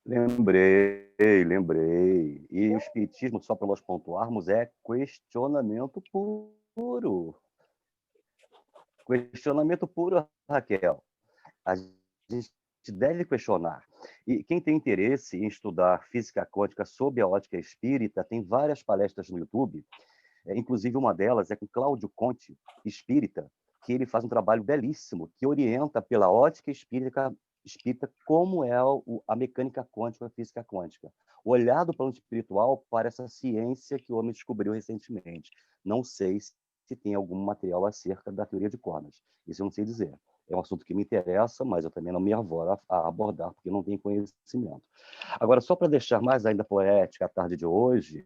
S2: Lembrei. E o espiritismo, só para nós pontuarmos, é questionamento puro. Questionamento puro, Raquel. A gente deve questionar. E quem tem interesse em estudar física quântica sob a ótica espírita, tem várias palestras no YouTube. Inclusive, uma delas é com Cláudio Conte, espírita, que ele faz um trabalho belíssimo, que orienta pela ótica espírita como é a mecânica quântica, a física quântica. Olhar do plano espiritual para essa ciência que o homem descobriu recentemente. Não sei se tem algum material acerca da teoria de cordas. Isso eu não sei dizer. É um assunto que me interessa, mas eu também não me arvoro a abordar, porque não tenho conhecimento. Agora, só para deixar mais ainda poética a tarde de hoje,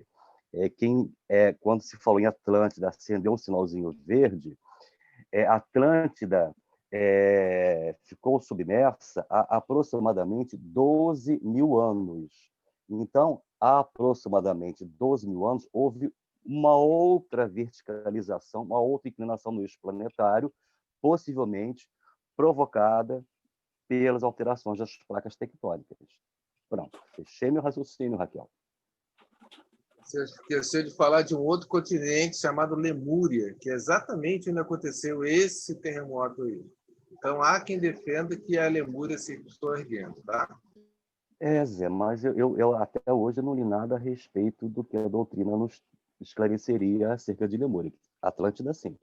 S2: quando se falou em Atlântida, acendeu um sinalzinho verde, Atlântida ficou submersa há aproximadamente 12 mil anos. Então, há aproximadamente 12 mil anos, houve uma outra verticalização, uma outra inclinação no eixo planetário, possivelmente provocada pelas alterações das placas tectônicas. Pronto, fechei meu raciocínio, Raquel.
S6: Você esqueceu de falar de um outro continente chamado Lemúria, que é exatamente onde aconteceu esse terremoto aí. Então, há quem defenda que a Lemúria se estou erguendo, tá?
S2: Zé, mas eu até hoje não li nada a respeito do que a doutrina nos esclareceria acerca de Lemúria. Atlântida, sim.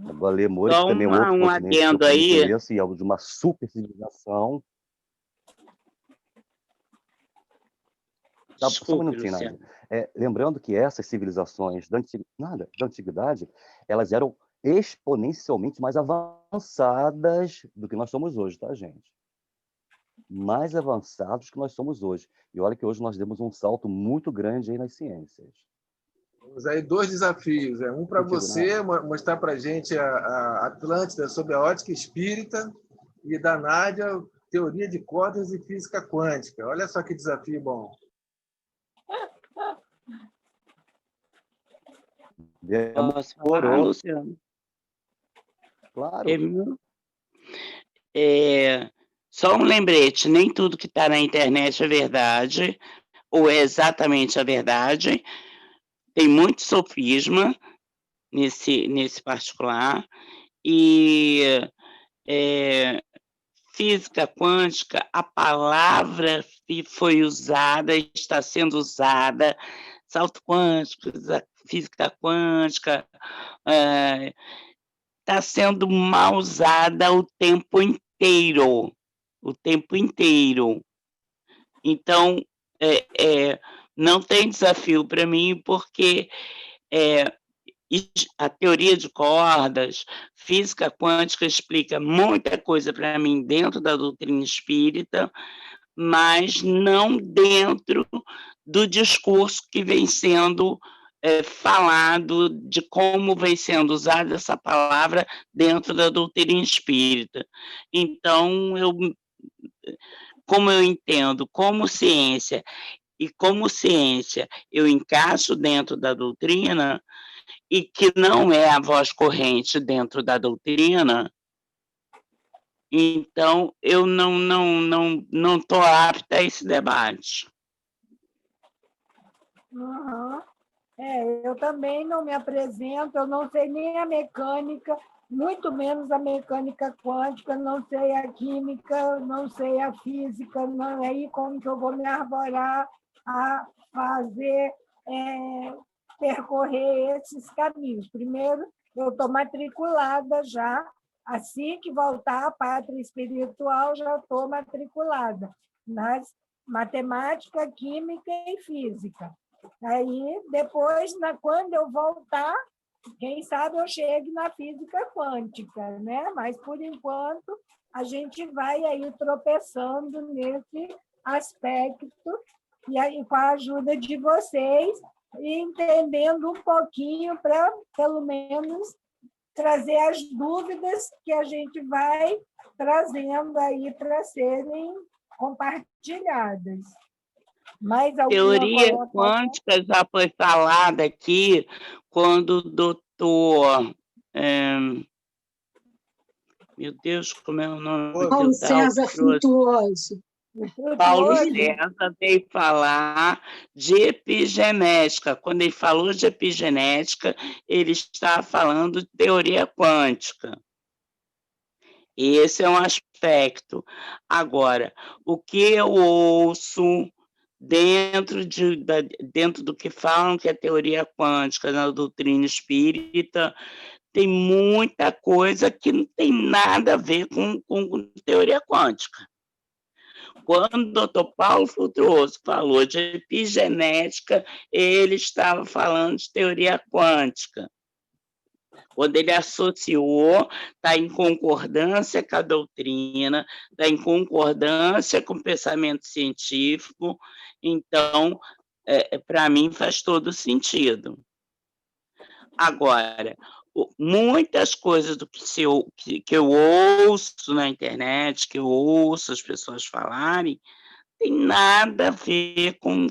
S2: Agora, Lemúria, que também é um outro continente que eu conheço, e é de uma super civilização.
S7: Desculpe,
S2: só um minutinho, Nádia. Lembrando que essas civilizações da antiguidade, elas eram exponencialmente mais avançadas do que nós somos hoje, tá, gente? Mais avançados que nós somos hoje. E olha que hoje nós demos um salto muito grande aí nas ciências.
S6: Temos aí 2 desafios. Um para você, mostrar para a gente a Atlântida sob a ótica espírita, e da Nádia, teoria de cordas e física quântica. Olha só que desafio bom.
S7: Posso falar, Luciano?
S2: Claro.
S7: Só um lembrete, nem tudo que está na internet é verdade, ou é exatamente a verdade. Tem muito sofisma nesse particular. E física quântica, a palavra que foi usada, está sendo usada, salto quântico, física quântica, está sendo mal usada o tempo inteiro. Então, não tem desafio para mim, porque a teoria de cordas, física quântica explica muita coisa para mim dentro da doutrina espírita, mas não dentro do discurso que vem sendo falado, de como vem sendo usada essa palavra dentro da doutrina espírita. Então, como eu entendo como ciência, e como ciência eu encaixo dentro da doutrina, e que não é a voz corrente dentro da doutrina, então eu não estou apta a esse debate.
S1: Uhum. Eu também não me apresento, eu não sei nem a mecânica, muito menos a mecânica quântica, não sei a química, não sei a física, não é aí como que eu vou me arvorar a fazer, percorrer esses caminhos. Primeiro, eu estou matriculada já, assim que voltar à pátria espiritual, já estou matriculada nas matemática, química e física. Aí, depois, quando eu voltar, quem sabe eu chegue na física quântica, né? Mas, por enquanto, a gente vai aí tropeçando nesse aspecto, e aí, com a ajuda de vocês, e entendendo um pouquinho para, pelo menos, trazer as dúvidas que a gente vai trazendo aí para serem compartilhadas. Mais alguma
S7: Teoria
S1: colocação?
S7: quântica já foi falada aqui quando o doutor... meu Deus, como é o nome que
S9: Paulo
S7: o Dalton
S9: César
S7: trouxe?
S9: Frutuoso.
S7: Paulo
S1: Hoje,
S7: César veio falar de epigenética. Quando ele falou de epigenética, ele está falando de teoria quântica. Esse é um aspecto. Agora, o que eu ouço dentro do que falam que é teoria quântica na doutrina espírita, tem muita coisa que não tem nada a ver com teoria quântica. Quando o doutor Paulo Frutuoso falou de epigenética, ele estava falando de teoria quântica. Quando ele associou, está em concordância com a doutrina, está em concordância com o pensamento científico, então, para mim, faz todo sentido. Agora, muitas coisas do que eu ouço na internet, que eu ouço as pessoas falarem, tem nada a ver com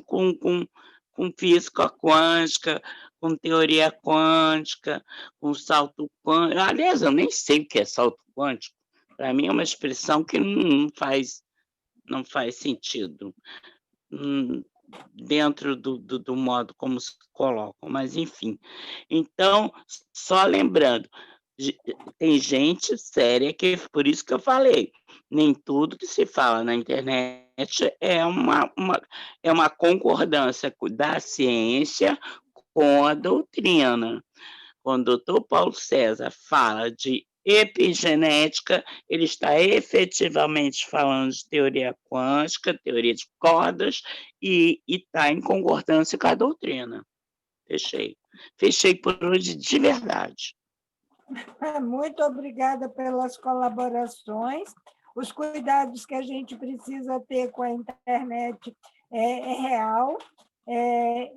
S7: física quântica, com teoria quântica, com salto quântico. Aliás, eu nem sei o que é salto quântico. Para mim é uma expressão que não faz sentido dentro do modo como se colocam, mas enfim. Então, só lembrando, tem gente séria que, por isso que eu falei, nem tudo que se fala na internet é uma concordância da ciência com a doutrina. Quando o doutor Paulo César fala de epigenética, ele está efetivamente falando de teoria quântica, teoria de cordas, e está em concordância com a doutrina. Fechei por hoje de verdade.
S1: muito obrigada pelas colaborações. Os cuidados que a gente precisa ter com a internet é real.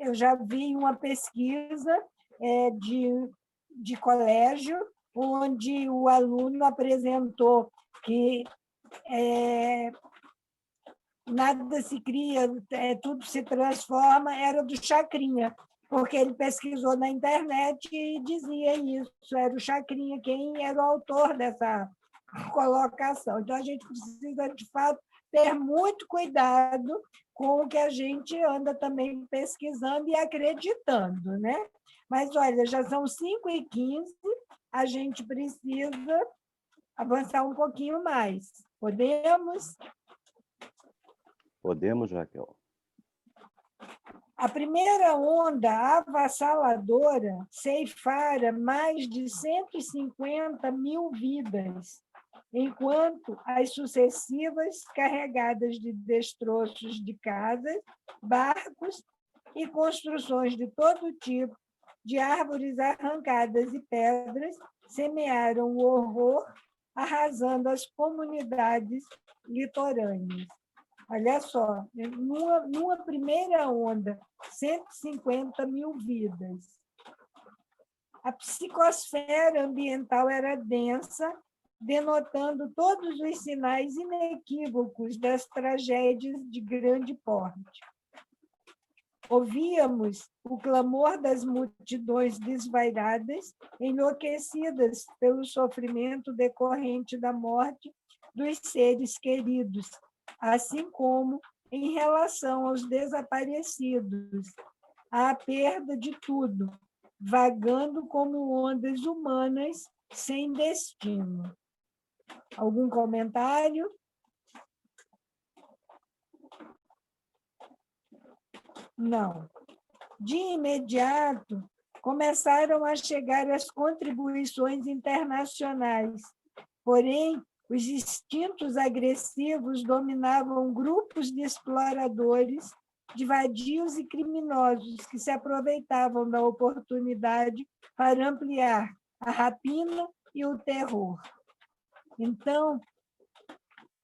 S1: Eu já vi uma pesquisa de colégio, onde o aluno apresentou que nada se cria, tudo se transforma, era do Chacrinha, porque ele pesquisou na internet e dizia isso, era o Chacrinha quem era o autor dessa colocação. Então, a gente precisa, de fato, ter muito cuidado com o que a gente anda também pesquisando e acreditando, né? Mas, olha, já são 5h15, a gente precisa avançar um pouquinho mais. Podemos?
S2: Podemos, Raquel.
S1: A primeira onda avassaladora ceifara mais de 150 mil vidas, enquanto as sucessivas carregadas de destroços de casas, barcos e construções de todo tipo, de árvores arrancadas e pedras, semearam o horror, arrasando as comunidades litorâneas. Olha só, numa primeira onda, 150 mil vidas. A psicosfera ambiental era densa, denotando todos os sinais inequívocos das tragédias de grande porte. Ouvíamos o clamor das multidões desvairadas, enlouquecidas pelo sofrimento decorrente da morte dos seres queridos, assim como em relação aos desaparecidos, à perda de tudo, vagando como ondas humanas sem destino. Algum comentário? Não. De imediato, começaram a chegar as contribuições internacionais, porém, os instintos agressivos dominavam grupos de exploradores de vadios e criminosos que se aproveitavam da oportunidade para ampliar a rapina e o terror. Então,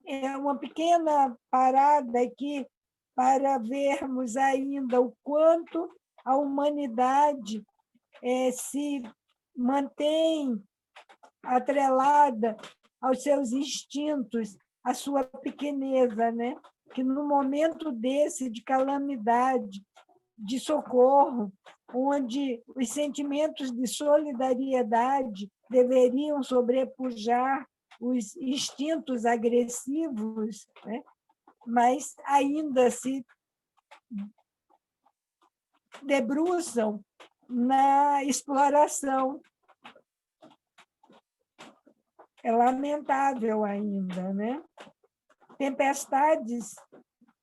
S1: é uma pequena parada aqui para vermos ainda o quanto a humanidade se mantém atrelada aos seus instintos, à sua pequeneza, né? Que no momento desse de calamidade, de socorro, onde os sentimentos de solidariedade deveriam sobrepujar os instintos agressivos, né? Mas ainda se debruçam na exploração. É lamentável ainda, né? Tempestades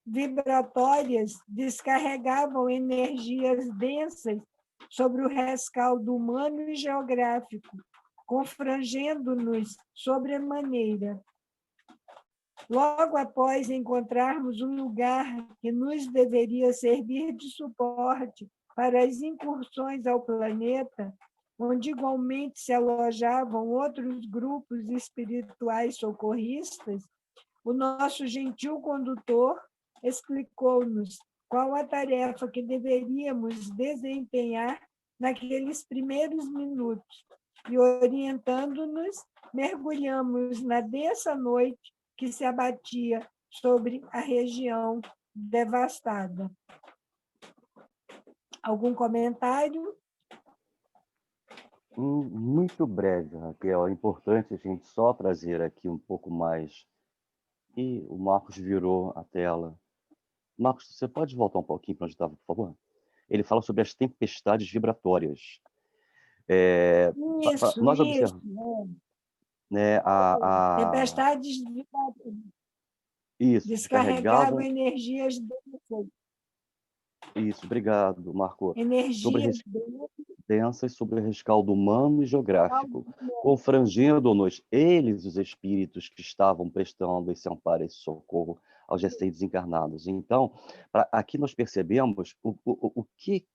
S1: vibratórias descarregavam energias densas sobre o rescaldo humano e geográfico, confrangendo-nos sobremaneira. Logo após encontrarmos um lugar que nos deveria servir de suporte para as incursões ao planeta, onde igualmente se alojavam outros grupos espirituais socorristas, o nosso gentil condutor explicou-nos qual a tarefa que deveríamos desempenhar naqueles primeiros minutos e, orientando-nos, mergulhamos na densa noite que se abatia sobre a região devastada. Algum comentário?
S2: Muito breve, Raquel. É importante a gente só trazer aqui um pouco mais. E o Marcos virou a tela. Marcos, você pode voltar um pouquinho para onde estava, por favor? Ele fala sobre as tempestades vibratórias. Nós observamos, né,
S1: tempestades
S2: isso,
S1: descarregavam energias densas.
S2: Isso, obrigado, Marco.
S1: Energias
S2: densas sobre o rescaldo humano e geográfico, confrangendo-nos eles, os espíritos que estavam prestando esse amparo, esse socorro aos recém-desencarnados. Então, aqui nós percebemos o que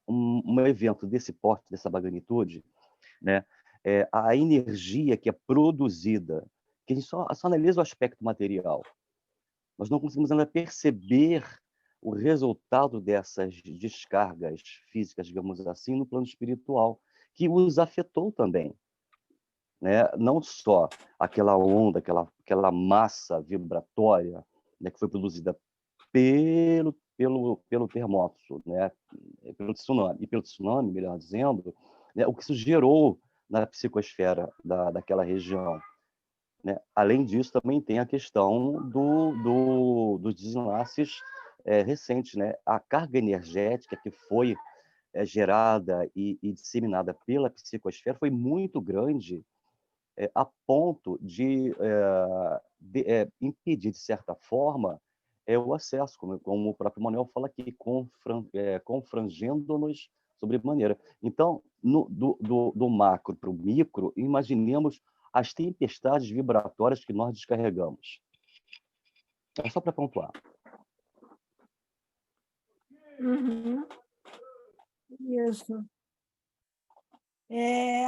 S2: um evento desse porte, dessa magnitude, né, a energia que é produzida, que a gente só analisa o aspecto material. Nós não conseguimos ainda perceber o resultado dessas descargas físicas, digamos assim, no plano espiritual, que os afetou também, né? Não só aquela onda, aquela massa vibratória, né, que foi produzida pelo terremoto, né, pelo tsunami, melhor dizendo, né, o que isso gerou na psicosfera daquela região. Né? Além disso, também tem a questão dos desenlaces recentes, né? A carga energética que foi gerada e disseminada pela psicosfera foi muito grande, a ponto de impedir, de certa forma, o acesso, como o próprio Manuel fala aqui, confrangendo-nos sobremaneira. Então, do macro para o micro, imaginemos as tempestades vibratórias que nós descarregamos. É só para pontuar.
S1: Uhum. Isso.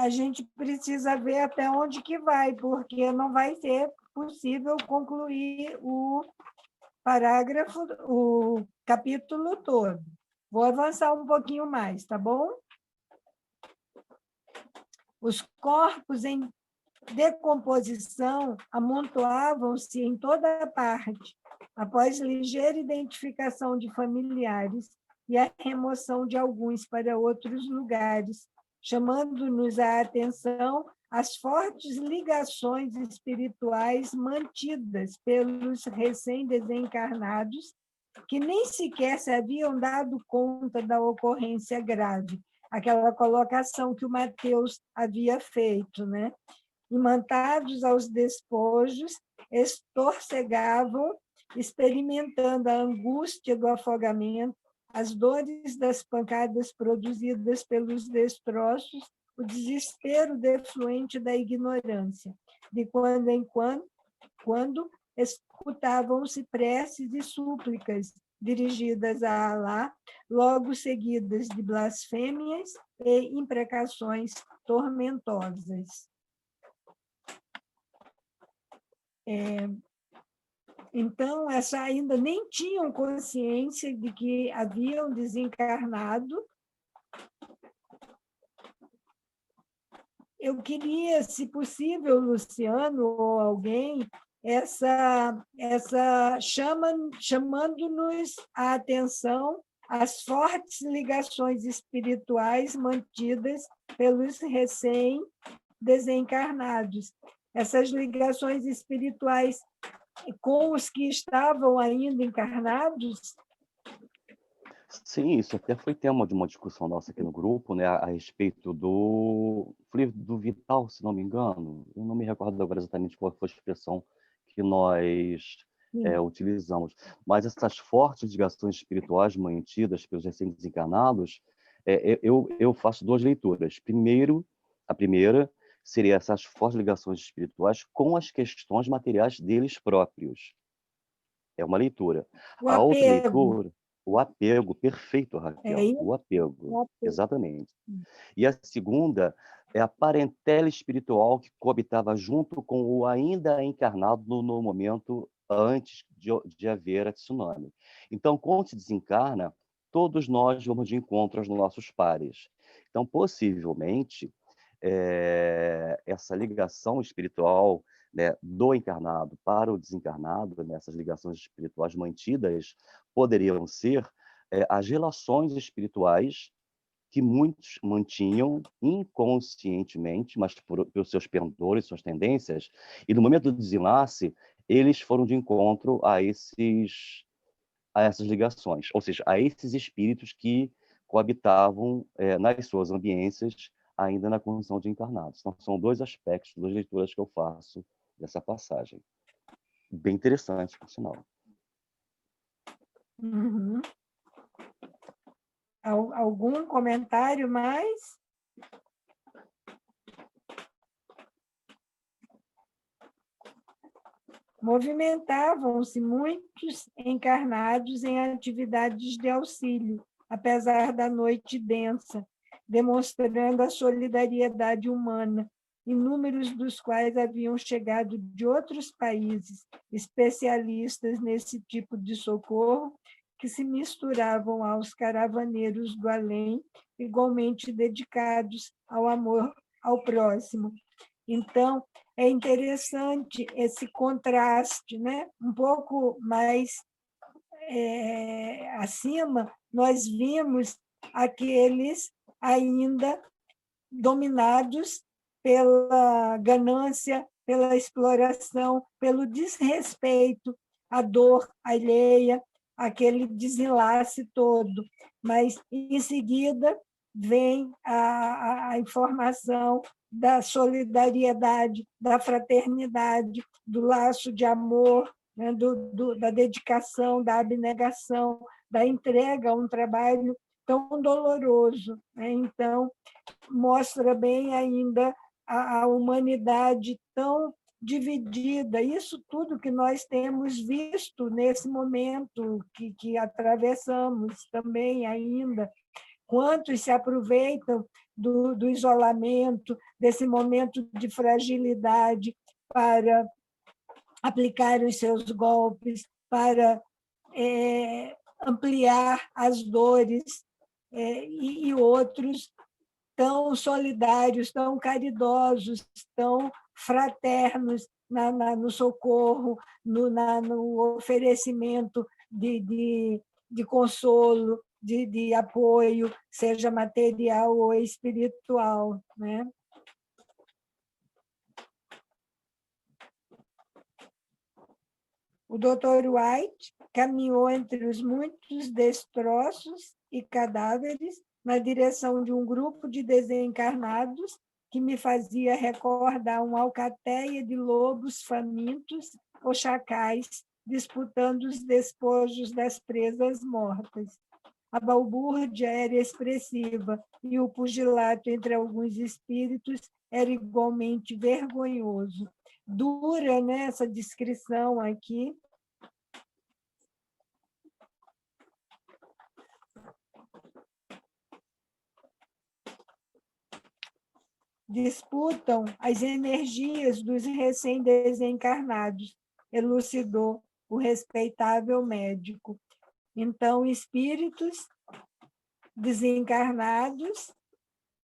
S1: A gente precisa ver até onde que vai, porque não vai ser possível concluir o parágrafo, o capítulo todo. Vou avançar um pouquinho mais, tá bom? Os corpos em decomposição amontoavam-se em toda parte, após ligeira identificação de familiares e a remoção de alguns para outros lugares, chamando-nos a atenção as fortes ligações espirituais mantidas pelos recém-desencarnados, que nem sequer se haviam dado conta da ocorrência grave, aquela colocação que o Mateus havia feito, né? Imantados aos despojos, estorcegavam, experimentando a angústia do afogamento, as dores das pancadas produzidas pelos destroços, o desespero defluente da ignorância. De quando em quando escutavam-se preces e súplicas, dirigidas a Alá, logo seguidas de blasfêmias e imprecações tormentosas. Então, essa ainda nem tinham consciência de que haviam desencarnado. Eu queria, se possível, Luciano ou alguém, chamando-nos a atenção às fortes ligações espirituais mantidas pelos recém-desencarnados. Essas ligações espirituais com os que estavam ainda encarnados.
S2: Sim, isso até foi tema de uma discussão nossa aqui no grupo, né, a respeito do livro do Vital, se não me engano. Eu não me recordo agora exatamente qual foi a expressão que nós utilizamos. Mas essas fortes ligações espirituais mantidas pelos recém-desencarnados, eu faço duas leituras. Primeiro, a primeira seria essas fortes ligações espirituais com as questões materiais deles próprios. É uma leitura. A outra leitura, o apego, perfeito, Raquel, o apego, exatamente. E a segunda é a parentela espiritual que coabitava junto com o ainda encarnado no momento antes de haver a tsunami. Então, quando se desencarna, todos nós vamos de encontro aos nossos pares. Então, possivelmente, essa ligação espiritual, né, do encarnado para o desencarnado, nessas ligações espirituais mantidas, poderiam ser as relações espirituais que muitos mantinham inconscientemente, mas pelos seus pendores, suas tendências, e no momento do desenlace, eles foram de encontro a essas ligações, ou seja, a esses espíritos que coabitavam nas suas ambiências ainda na condição de encarnados. Então, são dois aspectos, duas leituras que eu faço dessa passagem. Bem interessante, por sinal.
S1: Uhum. Algum comentário mais? Movimentavam-se muitos encarnados em atividades de auxílio, apesar da noite densa, demonstrando a solidariedade humana, inúmeros dos quais haviam chegado de outros países, especialistas nesse tipo de socorro, que se misturavam aos caravaneiros do além, igualmente dedicados ao amor ao próximo. Então, é interessante esse contraste, né? Um pouco mais acima, nós vimos aqueles ainda dominados pela ganância, pela exploração, pelo desrespeito à dor alheia, aquele desenlace todo. Mas, em seguida, vem a informação da solidariedade, da fraternidade, do laço de amor, né, da dedicação, da abnegação, da entrega a um trabalho tão doloroso. Né? Então, mostra bem ainda a humanidade tão dividida. Isso tudo que nós temos visto nesse momento que atravessamos também ainda. Quantos se aproveitam do isolamento, desse momento de fragilidade para aplicar os seus golpes, para ampliar as dores, e outros tão solidários, tão caridosos, tão fraternos no socorro, no oferecimento de consolo, de apoio, seja material ou espiritual, né? O Dr. White caminhou entre os muitos destroços e cadáveres na direção de um grupo de desencarnados que me fazia recordar uma alcateia de lobos famintos ou chacais disputando os despojos das presas mortas. A balbúrdia era expressiva e o pugilato entre alguns espíritos era igualmente vergonhoso. Dura, né, essa descrição aqui. disputam as energias dos recém-desencarnados, elucidou o respeitável médico. Então, espíritos desencarnados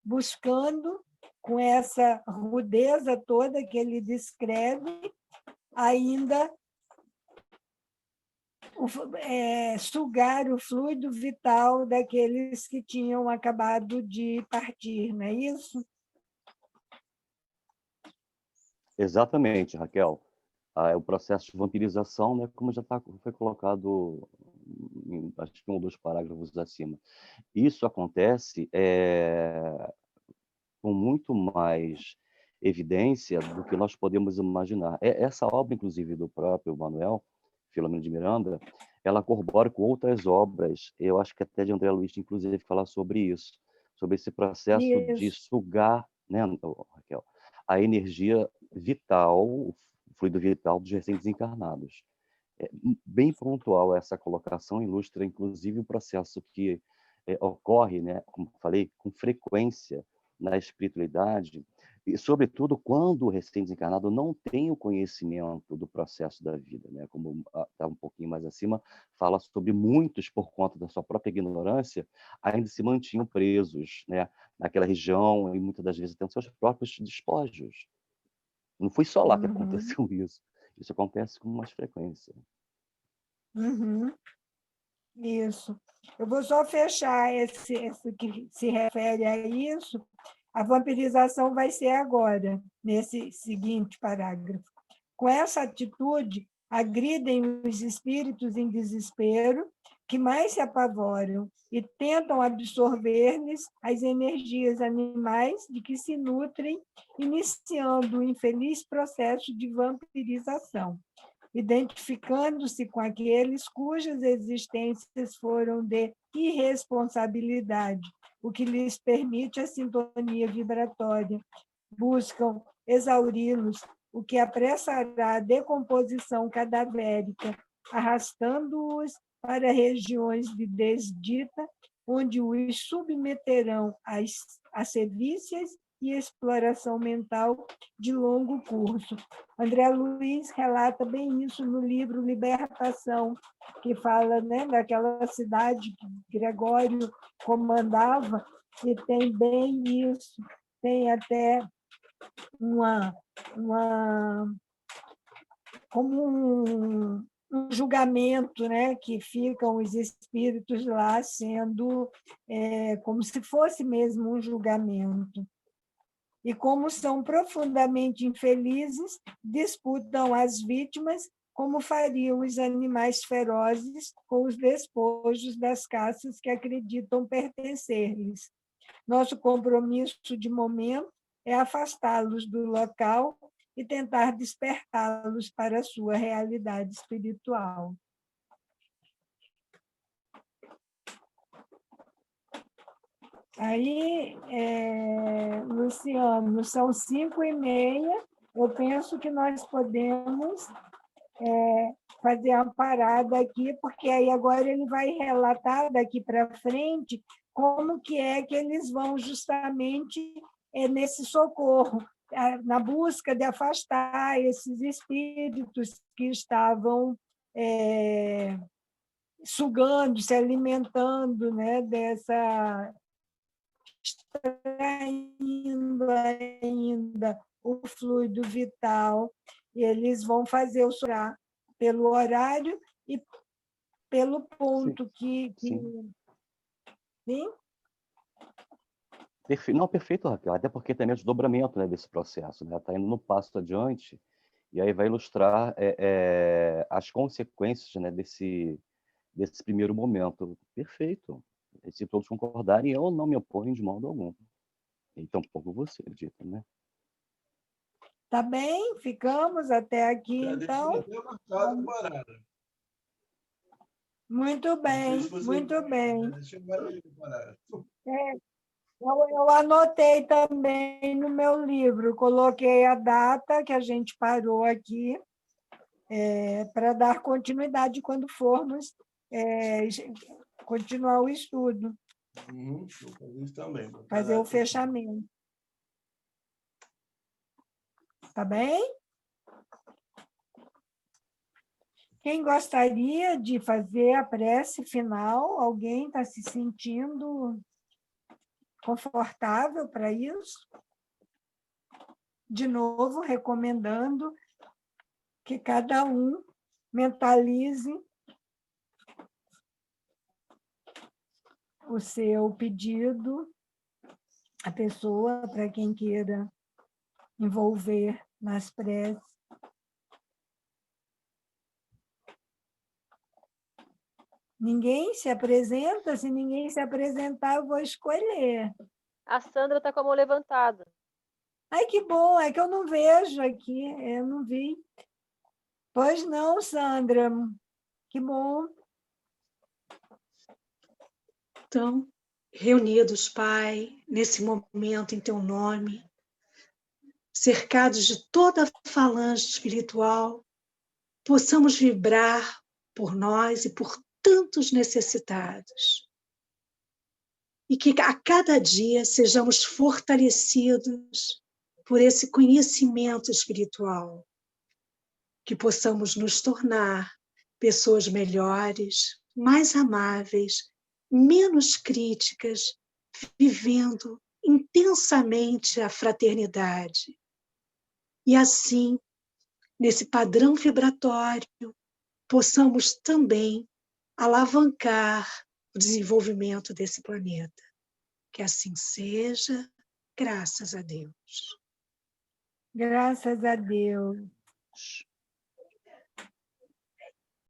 S1: buscando, com essa rudeza toda que ele descreve, ainda sugar o fluido vital daqueles que tinham acabado de partir, não é isso?
S2: Exatamente, Raquel. O processo de vampirização, né, como já foi colocado, acho que 1 ou 2 parágrafos acima. Isso acontece com muito mais evidência do que nós podemos imaginar. Essa obra, inclusive, do próprio Manuel Filomeno de Miranda, ela corrobora com outras obras, eu acho que até de André Luiz, inclusive, fala sobre isso, sobre esse processo de sugar, né, Raquel, a energia vital, o fluido vital dos recém-desencarnados. Bem pontual essa colocação, ilustra, inclusive, o processo que ocorre, né, como falei, com frequência na espiritualidade, e, sobretudo, quando o recém-desencarnado não tem o conhecimento do processo da vida, né? Como está um pouquinho mais acima, fala sobre muitos, por conta da sua própria ignorância, ainda se mantinham presos, né, naquela região, e muitas das vezes tendo seus próprios despojos. Não foi só lá que aconteceu isso. Isso acontece com mais frequência.
S1: Isso. Eu vou só fechar esse que se refere a isso. A vampirização vai ser agora, nesse seguinte parágrafo. Com essa atitude, agridem os espíritos em desespero, que mais se apavoram e tentam absorver-lhes as energias animais de que se nutrem, iniciando o infeliz processo de vampirização, identificando-se com aqueles cujas existências foram de irresponsabilidade, o que lhes permite a sintonia vibratória. Buscam exauri-los, o que apressará a decomposição cadavérica, arrastando-os para regiões de desdita, onde os submeterão a sevícias e exploração mental de longo curso. André Luiz relata bem isso no livro Libertação, que fala, né, daquela cidade que Gregório comandava, e tem bem isso. Tem até como um julgamento, né, que ficam os espíritos lá sendo como se fosse mesmo um julgamento. E como são profundamente infelizes, disputam as vítimas como fariam os animais ferozes com os despojos das caças que acreditam pertencer-lhes. Nosso compromisso de momento é afastá-los do local e tentar despertá-los para a sua realidade espiritual. Aí, Luciano, são 5h30, eu penso que nós podemos fazer uma parada aqui, porque aí agora ele vai relatar daqui para frente como que é que eles vão justamente nesse socorro, na busca de afastar esses espíritos que estavam sugando, se alimentando, né, extraindo ainda o fluido vital, e eles vão fazer o sorar pelo horário e pelo ponto que...
S2: Sim.
S1: Sim?
S2: Não, perfeito, Raquel, até porque também é o desdobramento, né, desse processo, né? Está indo no passo adiante, e aí vai ilustrar as consequências, né, desse primeiro momento. Perfeito. E se todos concordarem, eu não me oponho de modo algum. E tampouco você, acredita, né?
S1: Tá bem, ficamos até aqui,
S3: Já
S1: então.
S3: deixei até marcado parada.
S1: Muito bem, muito bem.
S3: Deixa eu parar.
S1: Eu anotei também no meu livro, coloquei a data que a gente parou aqui, para dar continuidade quando formos continuar o estudo.
S3: Vou fazer isso também.
S1: Fazer o fechamento. Tá bem? Quem gostaria de fazer a prece final? Alguém está se sentindo confortável para isso? De novo, recomendando que cada um mentalize o seu pedido, a pessoa para quem queira envolver nas preces. Ninguém se apresenta? Se ninguém se apresentar, eu vou escolher.
S8: A Sandra está com a mão levantada.
S1: Ai, que bom, é que eu não vejo aqui, eu não vi. Pois não, Sandra, que bom.
S9: Então, reunidos, Pai, nesse momento em Teu nome, cercados de toda a falange espiritual, possamos vibrar por nós e por tantos necessitados. E que a cada dia sejamos fortalecidos por esse conhecimento espiritual, que possamos nos tornar pessoas melhores, mais amáveis, menos críticas, vivendo intensamente a fraternidade. E assim, nesse padrão vibratório, possamos também alavancar o desenvolvimento desse planeta. Que assim seja, graças a Deus.
S1: Graças a Deus.